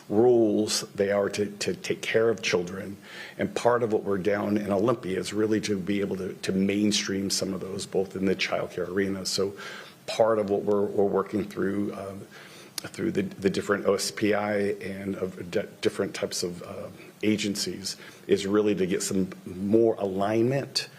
rules they are to take care of children. And part of what we're down in Olympia is really to be able to mainstream some of those, both in the childcare arena. So part of what we're working through the different OSPI and of different types of agencies is really to get some more alignment,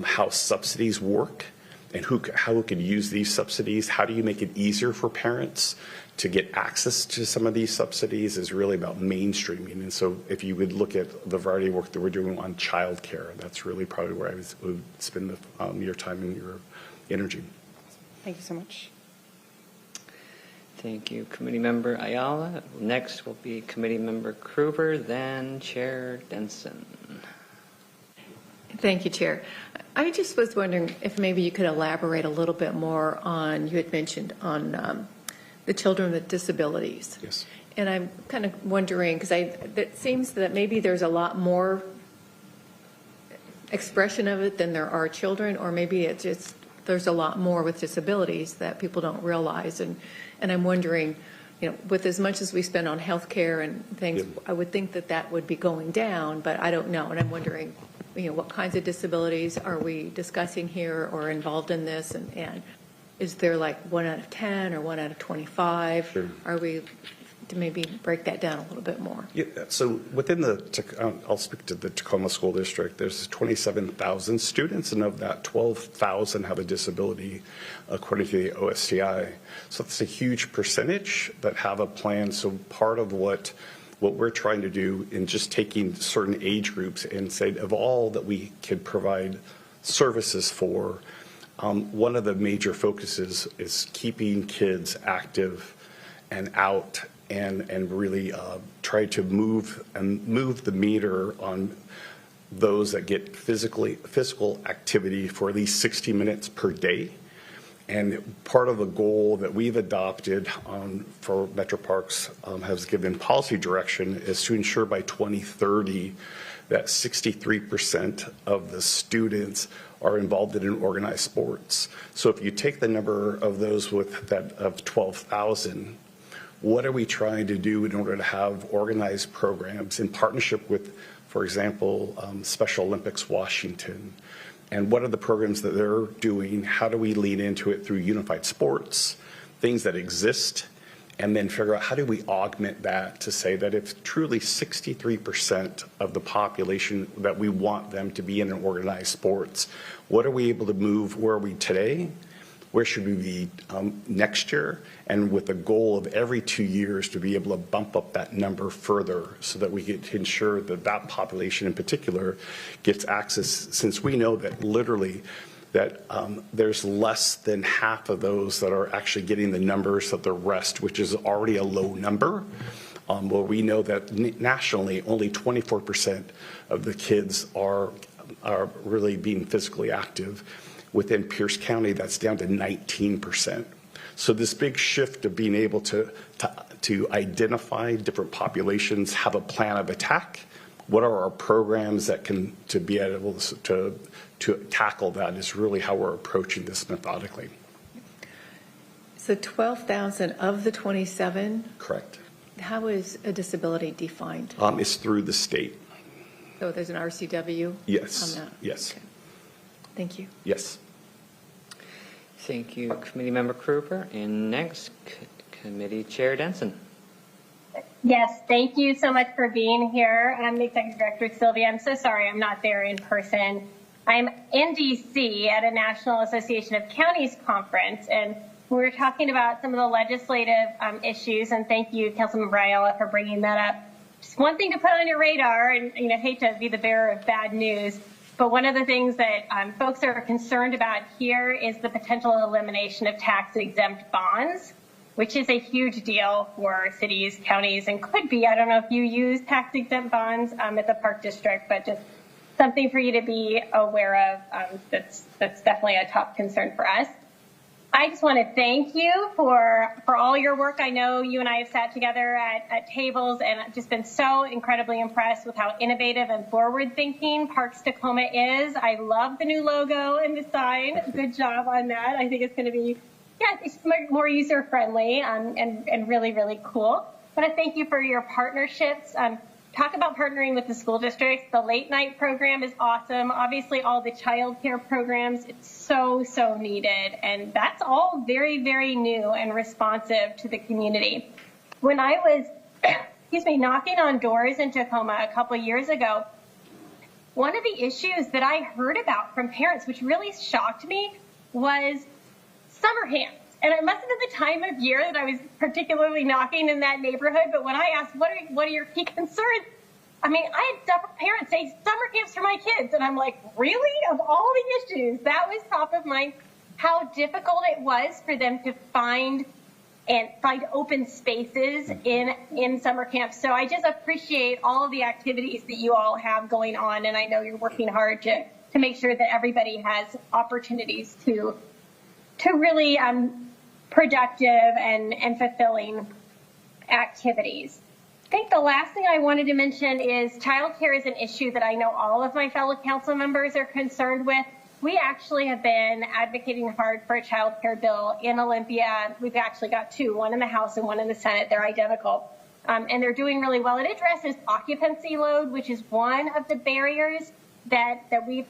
how subsidies work and how we could use these subsidies. How do you make it easier for parents to get access to some of these subsidies is really about mainstreaming. And so if you would look at the variety of work that we're doing on childcare, that's really probably where I would spend your time and your energy.
Thank you so much.
Thank you, Committee Member Ayala. Next will be Committee Member Kruber, then Chair Denson.
Thank you, Chair. I just was wondering if maybe you could elaborate a little bit more on, you had mentioned on the children with disabilities.
Yes.
And I'm kind of wondering, because it seems that maybe there's a lot more expression of it than there are children, or maybe it's just there's a lot more with disabilities that people don't realize. And I'm wondering, with as much as we spend on healthcare and things, I would think that would be going down, but I don't know. And I'm wondering, what kinds of disabilities are we discussing here or involved in this? And is there like 1 out of 10 or 1 out of 25?
Sure.
Are we to maybe break that down a little bit more?
Yeah, so within I'll speak to the Tacoma School District, there's 27,000 students, and of that, 12,000 have a disability, according to the OSCI. So that's a huge percentage that have a plan. So part of what we're trying to do in just taking certain age groups and say, of all that we could provide services for, one of the major focuses is keeping kids active and out and really try to move the meter on those that get physical activity for at least 60 minutes per day. And part of the goal that we've adopted for Metro Parks has given policy direction is to ensure by 2030 that 63% of the students are involved in organized sports. So if you take the number of those of 12,000, what are we trying to do in order to have organized programs in partnership with, for example, Special Olympics Washington? And what are the programs that they're doing? How do we lean into it through unified sports, things that exist, and then figure out how do we augment that to say that if truly 63% of the population that we want them to be in an organized sports, what are we able to move? Where are we today? Where should we be next year? And with the goal of every 2 years to be able to bump up that number further so that we get to ensure that that population in particular gets access, since we know that literally that there's less than half of those that are actually getting the numbers of the rest, which is already a low number. Well, we know that nationally only 24% of the kids are really being physically active. Within Pierce County, that's down to 19%. So this big shift of being able to identify different populations, have a plan of attack, what are our programs that can to be able to tackle that is really how we're approaching this methodically.
So 12,000 of the 27?
Correct.
How is a disability defined?
It's through the state.
So there's an RCW?
Yes.
On that?
Yes.
Okay. Thank you.
Yes.
Thank you, Committee Member Kruber. And next, Committee Chair Denson.
Yes, thank you so much for being here. I'm the Executive Director, Sylvia. I'm so sorry I'm not there in person. I'm in DC at a National Association of Counties conference, and we were talking about some of the legislative issues, and thank you, Councilmember Ayala, for bringing that up. just one thing to put on your radar, and hate to be the bearer of bad news, but one of the things that folks are concerned about here is the potential elimination of tax-exempt bonds, which is a huge deal for cities, counties, and could be. I don't know if you use tax-exempt bonds at the Park District, but just something for you to be aware of. That's definitely a top concern for us. I just want to thank you for all your work. I know you and I have sat together at tables, and I've just been so incredibly impressed with how innovative and forward-thinking Parks Tacoma is. I love the new logo and the sign. Good job on that. I think it's going to be, it's more user-friendly and really, really cool. I want to thank you for your partnerships. Talk about partnering with the school districts. The late night program is awesome. Obviously, all the child care programs, it's so, so needed. And that's all very, very new and responsive to the community. When I was, knocking on doors in Tacoma a couple of years ago, one of the issues that I heard about from parents, which really shocked me, was summer camps. And it must have been the time of year that I was particularly knocking in that neighborhood. But when I asked, what are your key concerns? I had several parents say summer camps for my kids. And I'm like, really? Of all the issues, that was top of mind, how difficult it was for them to find open spaces in summer camps. So I just appreciate all of the activities that you all have going on. And I know you're working hard to make sure that everybody has opportunities to really productive and fulfilling activities. I think the last thing I wanted to mention is childcare is an issue that I know all of my fellow council members are concerned with. We actually have been advocating hard for a childcare bill in Olympia. We've actually got two, one in the House and one in the Senate. They're identical. And they're doing really well. It addresses occupancy load, which is one of the barriers that we've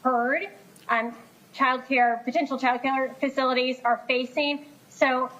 heard potential childcare facilities are facing. So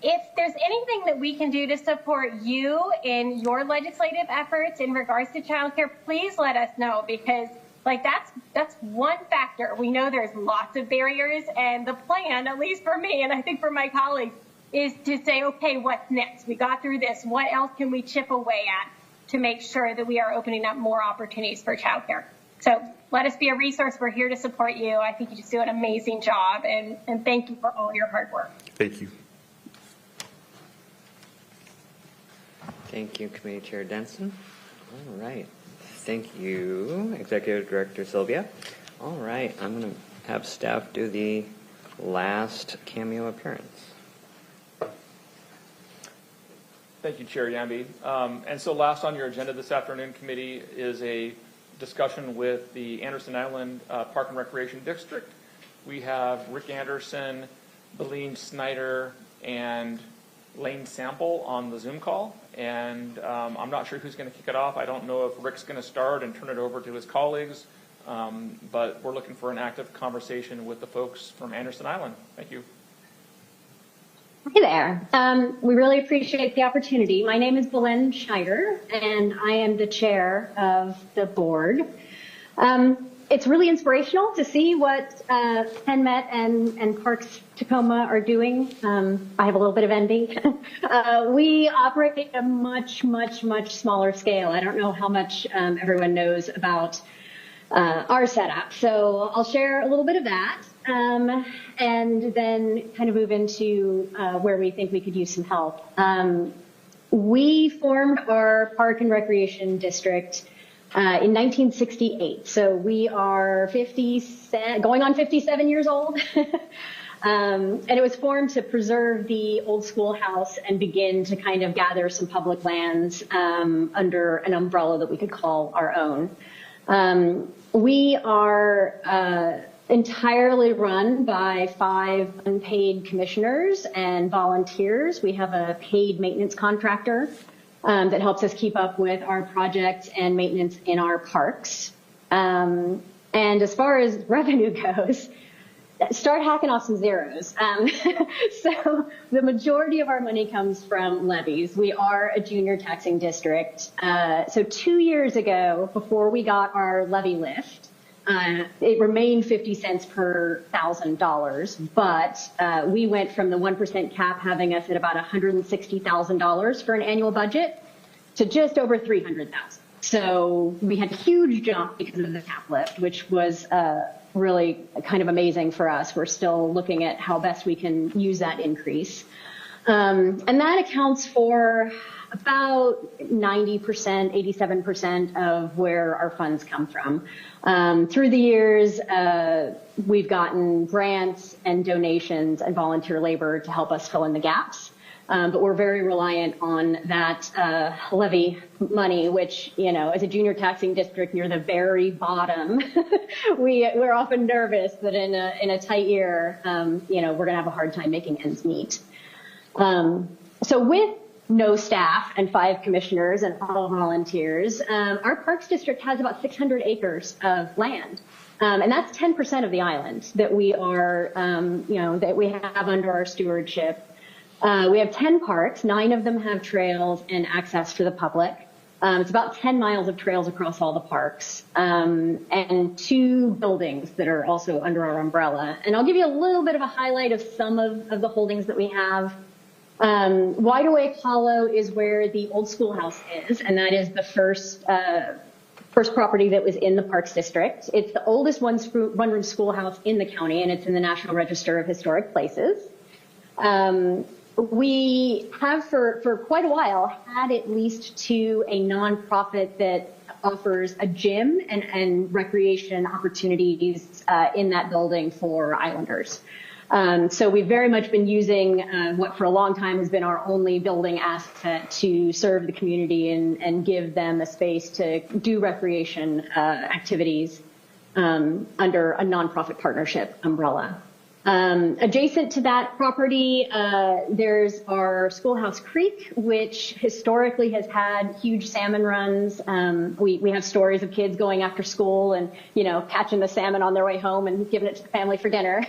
if there's anything that we can do to support you in your legislative efforts in regards to childcare, please let us know, because that's one factor. We know there's lots of barriers, and the plan, at least for me, and I think for my colleagues, is to say, okay, what's next? We got through this. What else can we chip away at to make sure that we are opening up more opportunities for childcare? So let us be a resource. We're here to support you. I think you just do an amazing job, and thank you for all your hard work.
Thank you.
Thank you, Committee Chair Denson. All right. Thank you, Executive Director Sylvia. All right. I'm going to have staff do the last cameo appearance.
Thank you, Chair Yamby. And so last on your agenda this afternoon, committee, is a discussion with the Anderson Island Park and Recreation District. We have Rick Anderson, Beleen Snyder, and Lane Sample on the Zoom call. And I'm not sure who's going to kick it off. I don't know if Rick's going to start and turn it over to his colleagues, but we're looking for an active conversation with the folks from Anderson Island. Thank you.
Hey there. We really appreciate the opportunity. My name is Beleen Schneider, and I am the chair of the board. It's really inspirational to see what PennMet and Parks Tacoma are doing. I have a little bit of envy. We operate at a much, much, much smaller scale. I don't know how much everyone knows about our setup. So I'll share a little bit of that. And then kind of move into where we think we could use some help. We formed our Park and Recreation District in 1968. So we are going on 57 years old. And it was formed to preserve the old schoolhouse and begin to kind of gather some public lands under an umbrella that we could call our own. We are entirely run by 5 unpaid commissioners and volunteers. We have a paid maintenance contractor that helps us keep up with our projects and maintenance in our parks. And as far as revenue goes, start hacking off some zeros. So the majority of our money comes from levies. We are a junior taxing district. So 2 years ago, before we got our levy lift, it remained 50 cents per $1,000, but we went from the 1% cap having us at about $160,000 for an annual budget to just over 300,000. So we had a huge jump because of the cap lift, which was really kind of amazing for us. We're still looking at how best we can use that increase. And that accounts for about 90%, 87% of where our funds come from. Through the years, we've gotten grants and donations and volunteer labor to help us fill in the gaps. But we're very reliant on that levy money, which, as a junior taxing district near the very bottom, we're often nervous that in a tight year, we're going to have a hard time making ends meet. So with no staff and 5 commissioners and all volunteers, our Parks District has about 600 acres of land. And that's 10% of the island that we are, that we have under our stewardship. We have 10 parks, 9 of them have trails and access for the public. It's about 10 miles of trails across all the parks, and 2 buildings that are also under our umbrella. And I'll give you a little bit of a highlight of some of the holdings that we have. Wide Awake Hollow is where the old schoolhouse is, and that is the first property that was in the Parks District. It's the oldest one-room schoolhouse in the county, and it's in the National Register of Historic Places. We have for quite a while had it leased to a nonprofit that offers a gym and recreation opportunities in that building for Islanders. So we've very much been using what for a long time has been our only building asset to serve the community and give them a space to do recreation activities under a nonprofit partnership umbrella. Adjacent to that property, there's our Schoolhouse Creek, which historically has had huge salmon runs. We have stories of kids going after school and, catching the salmon on their way home and giving it to the family for dinner.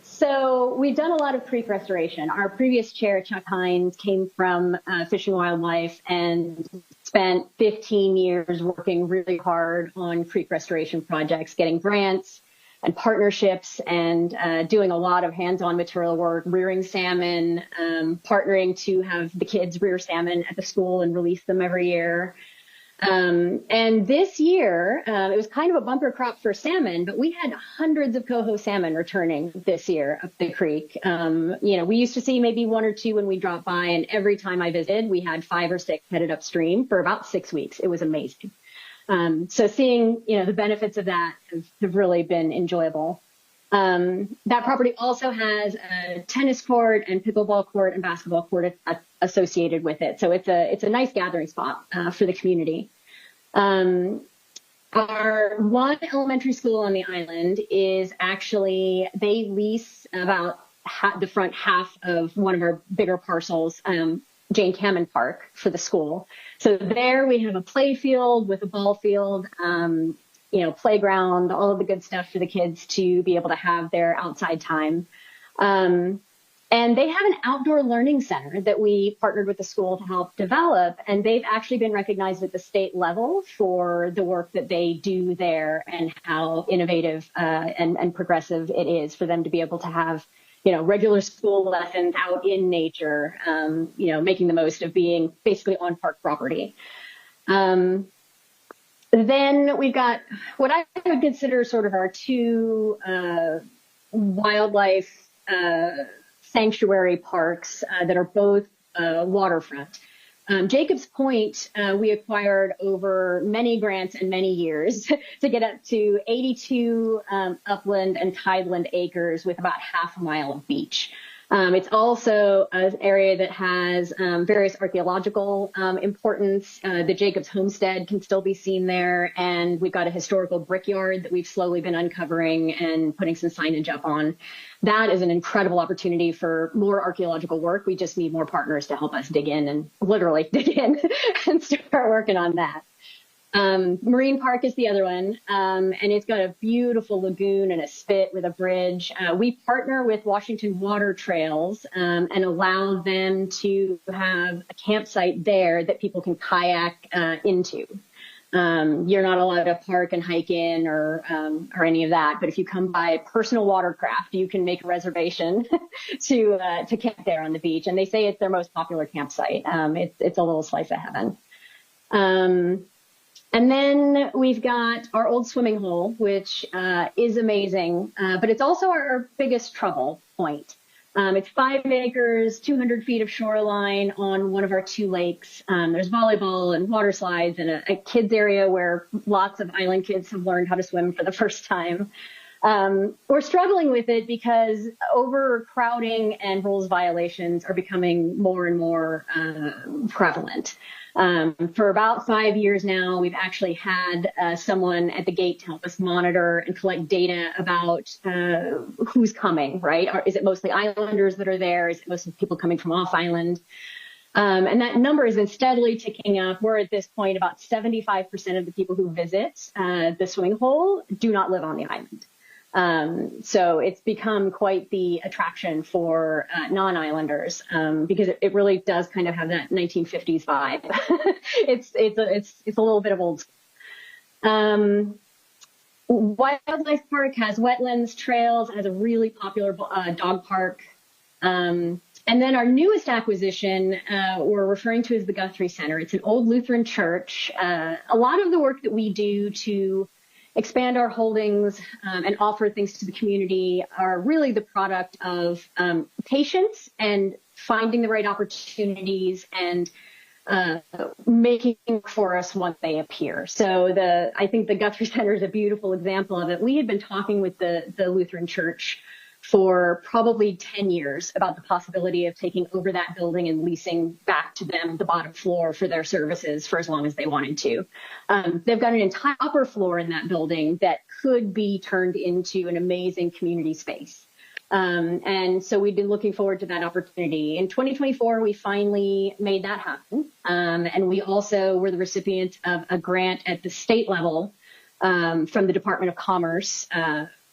So we've done a lot of creek restoration. Our previous chair, Chuck Hines, came from Fish and Wildlife and spent 15 years working really hard on creek restoration projects, getting grants and partnerships and doing a lot of hands-on material work, rearing salmon, partnering to have the kids rear salmon at the school and release them every year. And this year, it was kind of a bumper crop for salmon, but we had hundreds of coho salmon returning this year up the creek. We used to see maybe 1 or 2 when we dropped by, and every time I visited, we had 5 or 6 headed upstream for about 6 weeks. It was amazing. So seeing, the benefits of that have really been enjoyable. That property also has a tennis court and pickleball court and basketball court associated with it. So it's a nice gathering spot for the community. Our one elementary school on the island is actually, they lease about the front half of one of our bigger parcels, Jane Cammon Park, for the school. So there we have a play field with a ball field, playground, all of the good stuff for the kids to be able to have their outside time. And they have an outdoor learning center that we partnered with the school to help develop. And they've actually been recognized at the state level for the work that they do there and how innovative and progressive it is for them to be able to have regular school lessons out in nature, making the most of being basically on park property. Then we've got what I would consider sort of our 2 wildlife sanctuary parks that are both waterfront. Jacobs Point, we acquired over many grants and many years to get up to 82 upland and tideland acres with about half a mile of beach. It's also an area that has various archaeological importance. The Jacobs Homestead can still be seen there, and we've got a historical brickyard that we've slowly been uncovering and putting some signage up on. That is an incredible opportunity for more archaeological work. We just need more partners to help us dig in and literally dig in and start working on that. Marine Park is the other one, and it's got a beautiful lagoon and a spit with a bridge. We partner with Washington Water Trails and allow them to have a campsite there that people can kayak into. You're not allowed to park and hike in or any of that. But if you come by personal watercraft, you can make a reservation to camp there on the beach. And they say it's their most popular campsite. It's a little slice of heaven. And then we've got our old swimming hole, which is amazing, but it's also our biggest trouble point. It's 5 acres, 200 feet of shoreline on one of our 2 lakes. There's volleyball and water slides and a kids area where lots of island kids have learned how to swim for the first time. We're struggling with it because overcrowding and rules violations are becoming more and more prevalent. For about 5 years now, we've actually had someone at the gate to help us monitor and collect data about who's coming, right? Is it mostly islanders that are there? Is it mostly people coming from off island? And that number has been steadily ticking up. We're at this point about 75% of the people who visit the swimming hole do not live on the island. So it's become quite the attraction for non-islanders because it really does kind of have that 1950s vibe. It's a little bit of old school. Wildlife Park has wetlands, trails, has a really popular dog park. And then our newest acquisition, we're referring to as the Guthrie Center. It's an old Lutheran church. A lot of the work that we do to expand our holdings and offer things to the community are really the product of patience and finding the right opportunities and making for us once they appear. So I think the Guthrie Center is a beautiful example of it. We had been talking with the Lutheran Church for probably 10 years about the possibility of taking over that building and leasing back to them the bottom floor for their services for as long as they wanted to. They've got an entire upper floor in that building that could be turned into an amazing community space. And so we've been looking forward to that opportunity. In 2024, we finally made that happen. And we also were the recipient of a grant at the state level from the Department of Commerce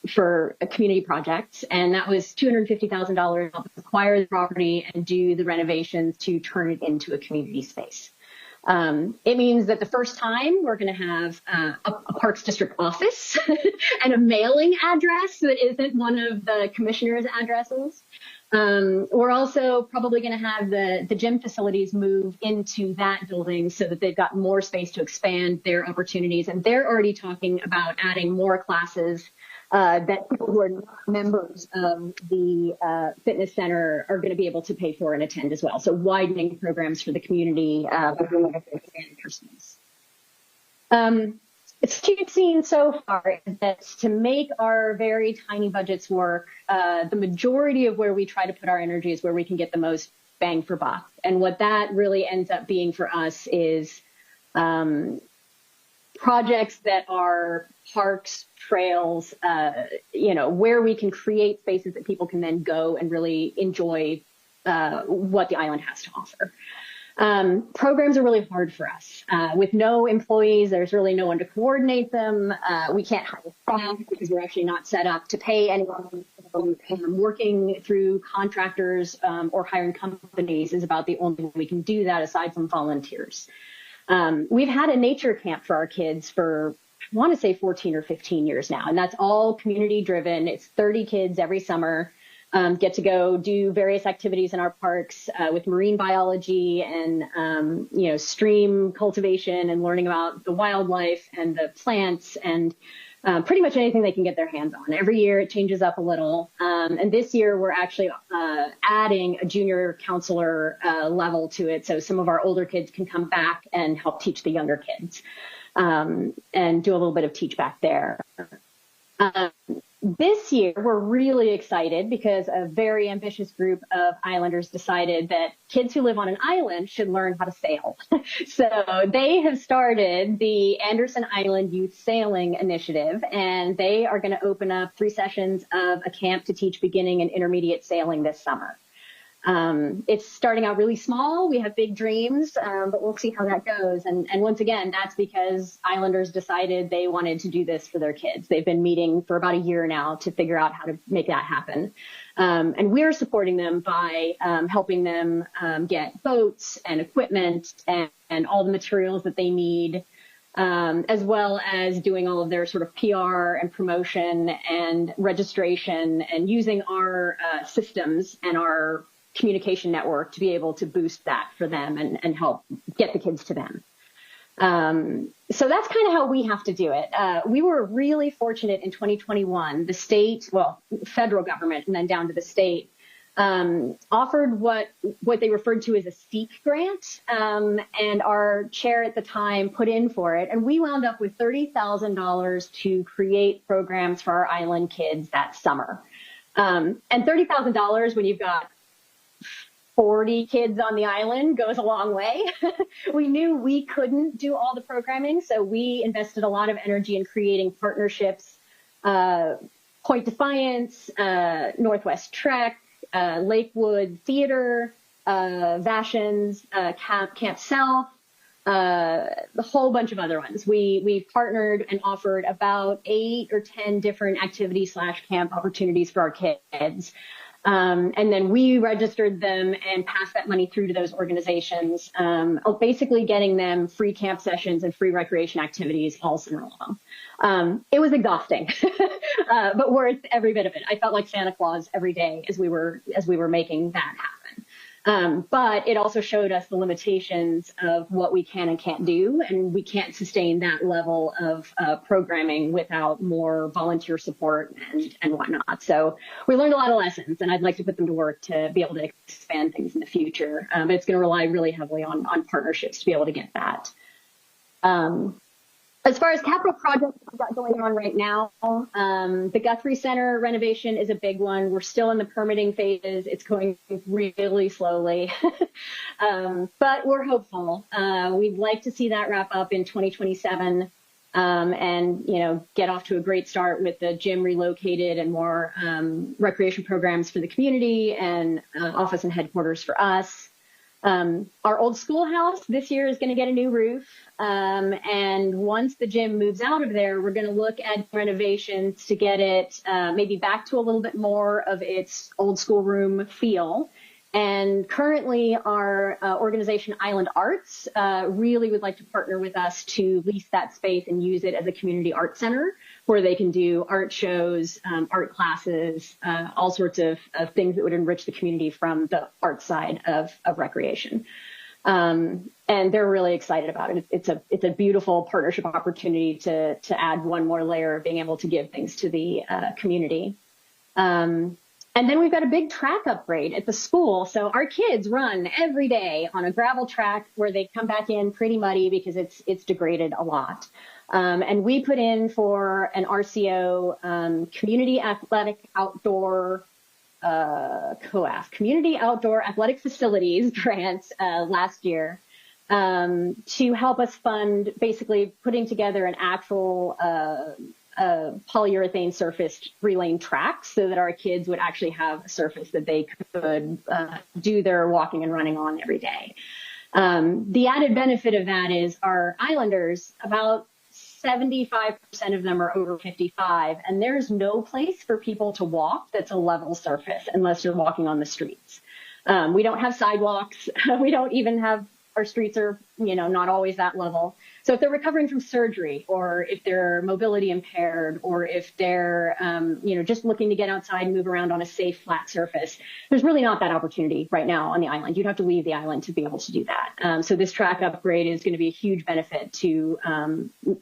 for a community project, and that was $250,000 to acquire the property and do the renovations to turn it into a community space. It means that the first time we're going to have a Parks District office and a mailing address that isn't one of the commissioner's addresses. We're also probably going to have the gym facilities move into that building so that they've got more space to expand their opportunities, and they're already talking about adding more classes that people who are not members of the fitness center are going to be able to pay for and attend as well. So widening programs for the community. It's you've seen so far is that to make our very tiny budgets work, the majority of where we try to put our energy is where we can get the most bang for buck. And what that really ends up being for us is projects that are parks, trails, where we can create spaces that people can then go and really enjoy what the island has to offer. Programs are really hard for us. With no employees, there's really no one to coordinate them. We can't hire staff because we're actually not set up to pay anyone. Working through contractors or hiring companies is about the only way we can do that aside from volunteers. We've had a nature camp for our kids for, I want to say 14 or 15 years now, and that's all community driven. It's 30 kids every summer get to go do various activities in our parks with marine biology and, stream cultivation and learning about the wildlife and the plants and pretty much anything they can get their hands on. Every year it changes up a little. And this year we're actually adding a junior counselor level to it. So some of our older kids can come back and help teach the younger kids and do a little bit of teach back there. This year, we're really excited because a very ambitious group of islanders decided that kids who live on an island should learn how to sail. So they have started the Anderson Island Youth Sailing Initiative, and they are going to open up 3 sessions of a camp to teach beginning and intermediate sailing this summer. It's starting out really small. We have big dreams, but we'll see how that goes. And once again, that's because islanders decided they wanted to do this for their kids. They've been meeting for about a year now to figure out how to make that happen. And we're supporting them by helping them get boats and equipment and all the materials that they need. as well as doing all of their sort of PR and promotion and registration and using our systems and our communication network to be able to boost that for them and help get the kids to them. So that's kind of how we have to do it. We were really fortunate in 2021. The state, well, federal government, and then down to the state, offered what they referred to as a SEEK grant, and our chair at the time put in for it, and we wound up with $30,000 to create programs for our island kids that summer. And $30,000 when you've got 40 kids on the island goes a long way. We knew we couldn't do all the programming, so we invested a lot of energy in creating partnerships, Point Defiance, Northwest Trek, Lakewood Theater, Vashon's, Camp South, a whole bunch of other ones. We partnered and offered about 8 or 10 different activity/camp opportunities for our kids. And then we registered them and passed that money through to those organizations, basically getting them free camp sessions and free recreation activities all summer long. It was exhausting, but worth every bit of it. I felt like Santa Claus every day as we were making that happen. But it also showed us the limitations of what we can and can't do, and we can't sustain that level of programming without more volunteer support and whatnot. So we learned a lot of lessons, and I'd like to put them to work to be able to expand things in the future. But it's going to rely really heavily on partnerships to be able to get that. As far as capital projects we've got going on right now, the Guthrie Center renovation is a big one. We're still in the permitting phases. It's going really slowly, but we're hopeful. We'd like to see that wrap up in 2027, and get off to a great start with the gym relocated and more recreation programs for the community and office and headquarters for us. Our old schoolhouse this year is going to get a new roof. And once the gym moves out of there, we're going to look at renovations to get it maybe back to a little bit more of its old schoolroom feel. And currently our organization Island Arts really would like to partner with us to lease that space and use it as a community art center where they can do art shows, art classes, all sorts of things that would enrich the community from the art side of recreation. And they're really excited about it. It's a beautiful partnership opportunity to add one more layer of being able to give things to the community. And then we've got a big track upgrade at the school. So our kids run every day on a gravel track where they come back in pretty muddy because it's degraded a lot. And we put in for an RCO, Community Athletic Outdoor COAF, Community Outdoor Athletic Facilities grant last year to help us fund basically putting together an actual polyurethane surfaced 3-lane track so that our kids would actually have a surface that they could do their walking and running on every day. The added benefit of that is our islanders, about 75% of them are over 55, and there's no place for people to walk that's a level surface unless you're walking on the streets. We don't have sidewalks. We don't even have, our streets are, not always that level. So if they're recovering from surgery, or if they're mobility impaired, or if they're, just looking to get outside and move around on a safe, flat surface, there's really not that opportunity right now on the island. You'd have to leave the island to be able to do that. So this track upgrade is going to be a huge benefit to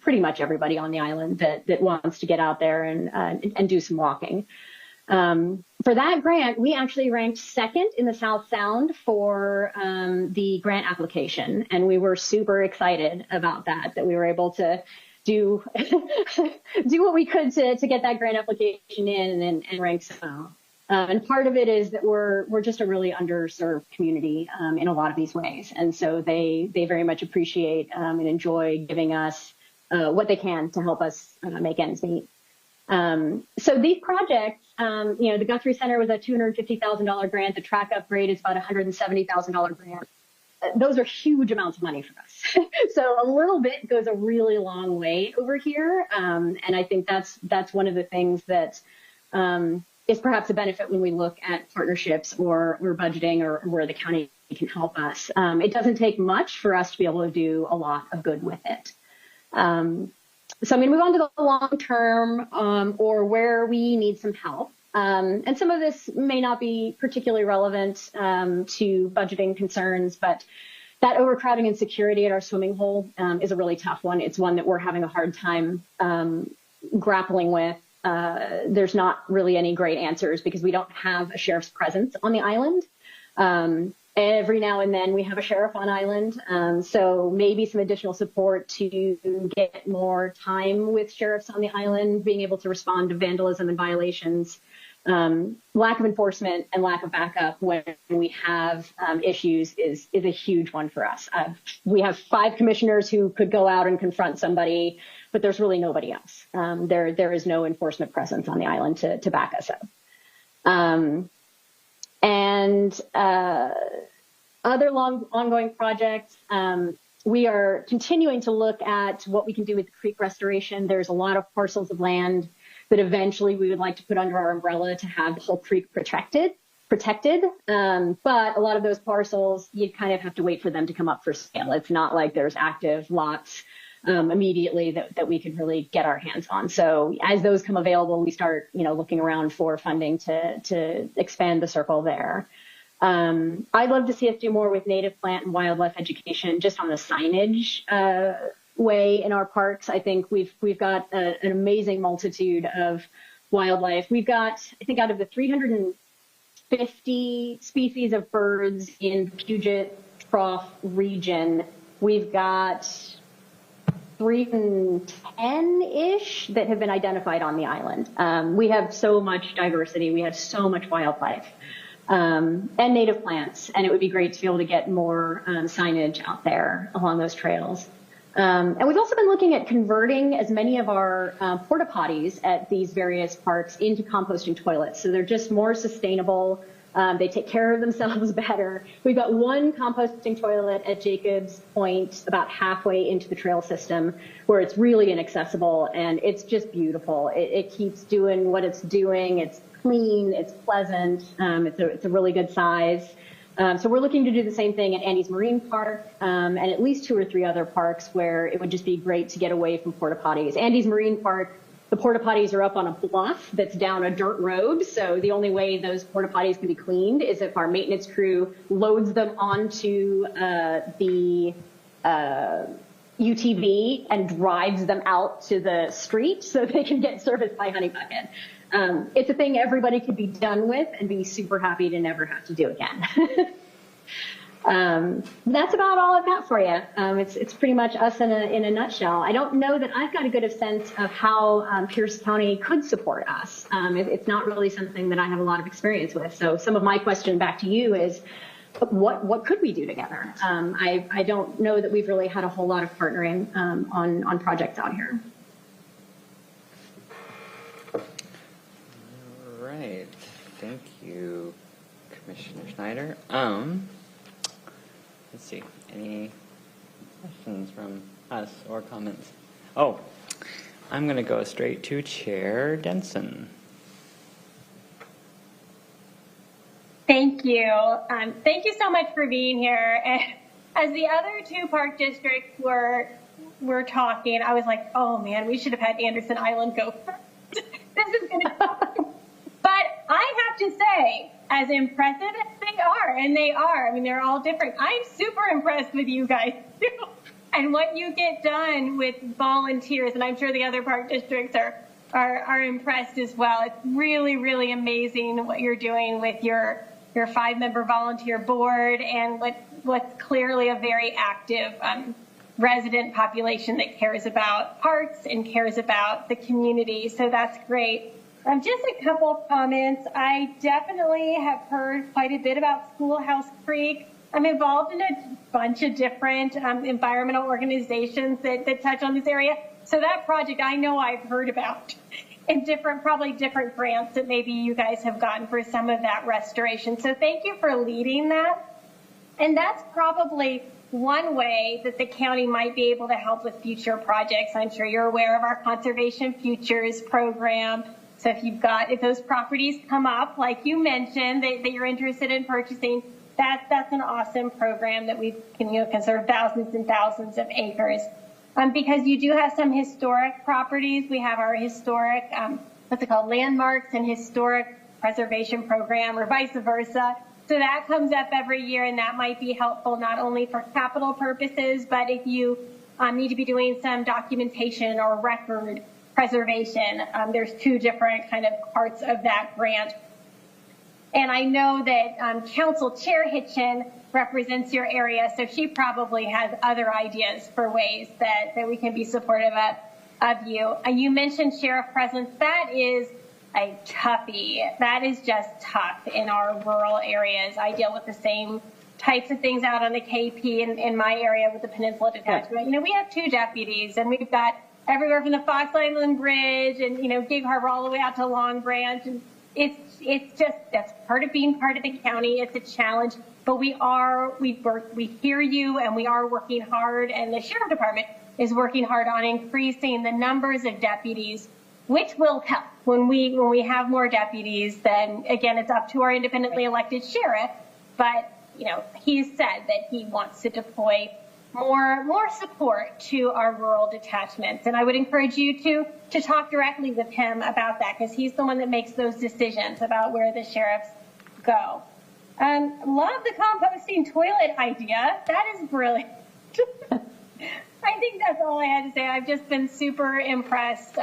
pretty much everybody on the island that wants to get out there and do some walking. For that grant, we actually ranked second in the South Sound for the grant application, and we were super excited about that we were able to do do what we could to get that grant application in and rank so well. And part of it is that we're just a really underserved community in a lot of these ways, and so they very much appreciate and enjoy giving us what they can to help us make ends meet. So these projects, the Guthrie Center was a $250,000 grant. The track upgrade is about a $170,000 grant. Those are huge amounts of money for us. So a little bit goes a really long way over here. And I think that's one of the things that is perhaps a benefit when we look at partnerships or budgeting or where the county can help us. It doesn't take much for us to be able to do a lot of good with it. So I'm going to move on to the long term, or where we need some help. And some of this may not be particularly relevant to budgeting concerns, but that overcrowding and security at our swimming hole is a really tough one. It's one that we're having a hard time grappling with. There's not really any great answers because we don't have a sheriff's presence on the island. Every now and then we have a sheriff on island. So maybe some additional support to get more time with sheriffs on the island, being able to respond to vandalism and violations. Lack of enforcement and lack of backup when we have issues is a huge one for us. We have 5 commissioners who could go out and confront somebody, but there's really nobody else. There is no enforcement presence on the island to back us up. Other ongoing projects, we are continuing to look at what we can do with the creek restoration. There's a lot of parcels of land that eventually we would like to put under our umbrella to have the whole creek protected. But a lot of those parcels, you kind of have to wait for them to come up for sale. It's not like there's active lots immediately that we could really get our hands on. So as those come available, we start, looking around for funding to expand the circle there. I'd love to see us do more with native plant and wildlife education, just on the signage way in our parks. I think we've got an amazing multitude of wildlife. We've got, I think, out of the 350 species of birds in Puget Trough region, we've got 310-ish that have been identified on the island. We have so much diversity. We have so much wildlife. And native plants, and it would be great to be able to get more signage out there along those trails. And we've also been looking at converting as many of our porta potties at these various parks into composting toilets. So they're just more sustainable. They take care of themselves better. We've got one composting toilet at Jacobs Point about halfway into the trail system where it's really inaccessible, and it's just beautiful. It keeps doing what it's doing. It's clean, it's pleasant, it's a really good size. So we're looking to do the same thing at Andy's Marine Park and at least 2 or 3 other parks where it would just be great to get away from porta potties. Andy's Marine Park, the porta potties are up on a bluff that's down a dirt road, so the only way those porta potties can be cleaned is if our maintenance crew loads them onto the UTV and drives them out to the street so they can get serviced by Honey Bucket. It's a thing everybody could be done with and be super happy to never have to do again. That's about all I've got for you. It's pretty much us in a nutshell. I don't know that I've got a good sense of how Pierce County could support us. It's not really something that I have a lot of experience with. So some of my question back to you is, what could we do together? I don't know that we've really had a whole lot of partnering on projects out here.
All right. Thank you, Commissioner Schneider. Let's see. Any questions from us or comments? Oh, I'm going to go straight to Chair Denson.
Thank you. Thank you so much for being here. As the other 2 park districts were talking, I was like, oh man, we should have had Anderson Island go first. This is going to But I have to say, as impressive as they are, and they are, I mean, they're all different. I'm super impressed with you guys too. And what you get done with volunteers, and I'm sure the other park districts are impressed as well. It's really, really amazing what you're doing with your 5-member volunteer board and what's clearly a very active resident population that cares about parks and cares about the community. So that's great. Just a couple of comments. I definitely have heard quite a bit about Schoolhouse Creek. I'm involved in a bunch of different environmental organizations that touch on this area. So that project I know I've heard about in probably different grants that maybe you guys have gotten for some of that restoration. So thank you for leading that. And that's probably one way that the county might be able to help with future projects. I'm sure you're aware of our Conservation Futures program. So if those properties come up, like you mentioned, that you're interested in purchasing, that's an awesome program that we can conserve thousands and thousands of acres. because you do have some historic properties. We have our historic, what's it called, landmarks and historic preservation program, or vice versa. So that comes up every year, and that might be helpful not only for capital purposes, but if you need to be doing some documentation or record preservation. There's two different kind of parts of that grant. And I know that Council Chair Hitchin represents your area, so she probably has other ideas for ways that we can be supportive of you. You mentioned sheriff presence. That is a toughie. That is just tough in our rural areas. I deal with the same types of things out on the KP in my area with the Peninsula Detachment. You know, we have 2 deputies, and we've got everywhere from the Fox Island Bridge and, you know, Gig Harbor all the way out to Long Branch. And it's just, that's part of being part of the county. It's a challenge, but we hear you, and we are working hard, and the Sheriff Department is working hard on increasing the numbers of deputies, which will help. When we have more deputies, then again, it's up to our independently elected sheriff, but you know, he's said that he wants to deploy more support to our rural detachments. And I would encourage you to talk directly with him about that, because he's the one that makes those decisions about where the sheriffs go. Love the composting toilet idea. That is brilliant. I think that's all I had to say. I've just been super impressed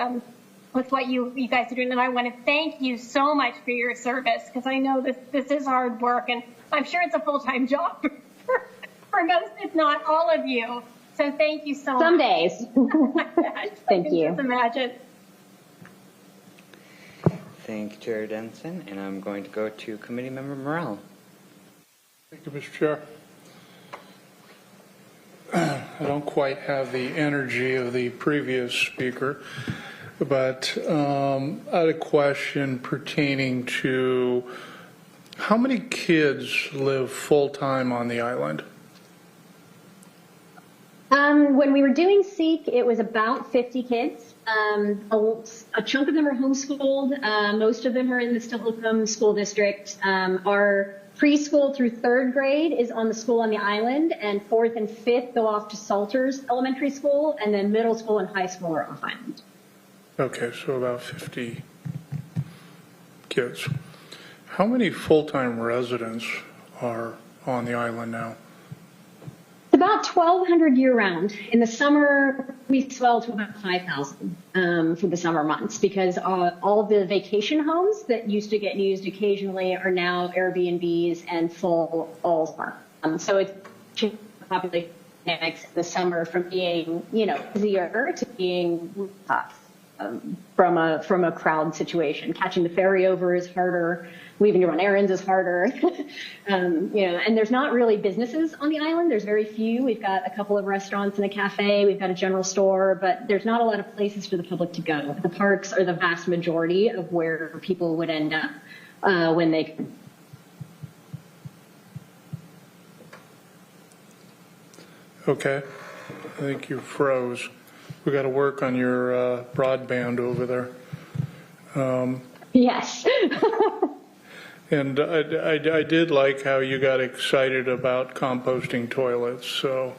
with what you guys are doing, and I want to thank you so much for your service, because I know this is hard work, and I'm sure it's a full-time job for most, if not all of you. So thank you so much.
Some days. Thank you.
Just imagine.
Thank you, Chair Denson, and I'm going to go to Committee Member Morrell.
Thank you, Mr. Chair. I don't quite have the energy of the previous speaker, but I had a question pertaining to how many kids live full-time on the island?
When we were doing Seek, it was about 50 kids. A chunk of them are homeschooled. Most of them are in the Stillhookham School District. Our preschool through 3rd grade is on the school on the island, and 4th and 5th go off to Salters Elementary School, and then middle school and high school are off island. Okay, so about 50 kids. How many full-time residents are on the island now? It's about 1,200 year-round. In the summer, we swell to about 5,000 for the summer months, because all of the vacation homes that used to get used occasionally are now Airbnbs and full all summer. So it's population dynamics in the summer from being, you know, busier to being tough from a crowd situation. Catching the ferry over is harder. Leaving to run errands is harder. You know, and there's not really businesses on the island. There's very few. We've got a couple of restaurants and a cafe. We've got a general store, but there's not a lot of places for the public to go. The parks are the vast majority of where people would end up when they. Okay. I think you froze. We got to work on your broadband over there. Yes. And I did like how you got excited about composting toilets. So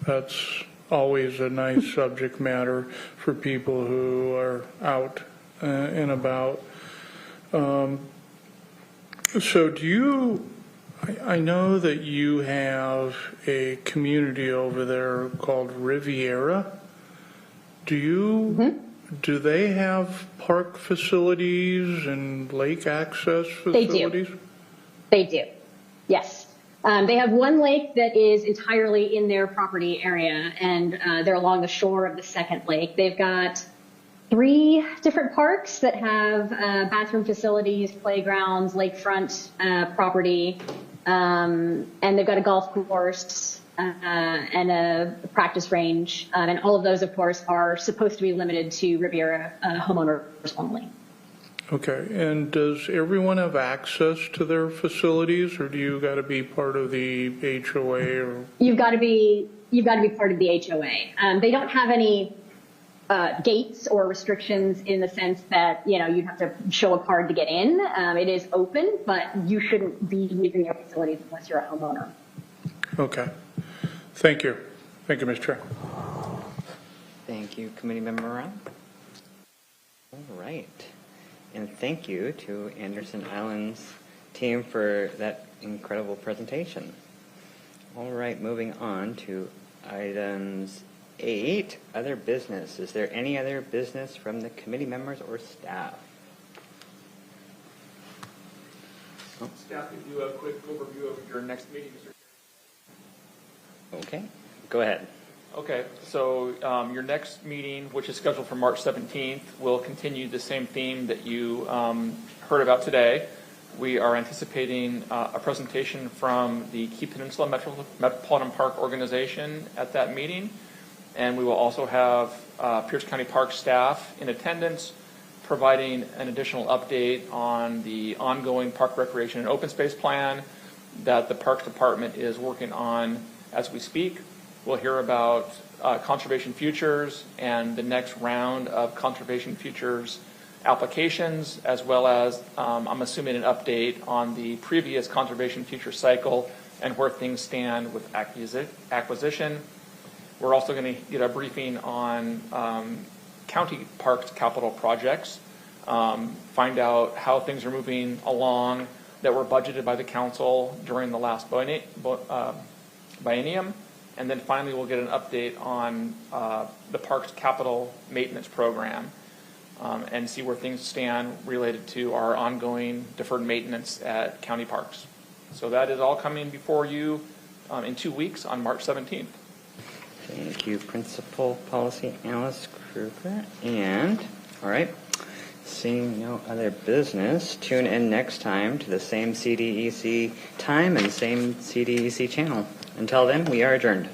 that's always a nice subject matter for people who are out and about. So do you, I know that you have a community over there called Riviera. Do you, do they have park facilities and lake access facilities? They do. Yes. They have one lake that is entirely in their property area, and they're along the shore of the second lake. They've got 3 different parks that have bathroom facilities, playgrounds, lakefront property, and they've got a golf course and a practice range. And all of those, of course, are supposed to be limited to Riviera homeowners only.
Okay. And does everyone have access to their facilities, or do you got to be part of the HOA? Or you've got to be part of the HOA. They don't have any gates or restrictions in the sense that, you know, you'd have to show a card to get in. It is open, but you shouldn't be using your facilities unless you're a homeowner. Okay. Thank you. Thank you, Mr. Chair.
Thank you, Committee Member Moran. All right. And thank you to Anderson Island's team for that incredible presentation. All right, moving on to items 8, other business. Is there any other business from the committee members or staff? Oh.
Staff can do a quick overview of your next meeting, Mr.
Okay, go ahead.
Okay, so your next meeting, which is scheduled for March 17th, will continue the same theme that you heard about today. We are anticipating a presentation from the Key Peninsula Metropolitan Park Organization at that meeting, and we will also have Pierce County Park staff in attendance providing an additional update on the ongoing park recreation and open space plan that the Parks Department is working on as we speak. We'll hear about Conservation Futures and the next round of Conservation Futures applications, as well as, I'm assuming, an update on the previous Conservation Futures cycle and where things stand with acquisition. We're also going to get a briefing on county parks capital projects, find out how things are moving along that were budgeted by the council during the last biennium. And then finally, we'll get an update on the parks capital maintenance program and see where things stand related to our ongoing deferred maintenance at county parks. So that is all coming before you in 2 weeks on March 17th.
Thank you, Principal Policy Analyst Kruger. And, all right, seeing no other business, tune in next time to the same CDEC time and the same CDEC channel. Until then, we are adjourned.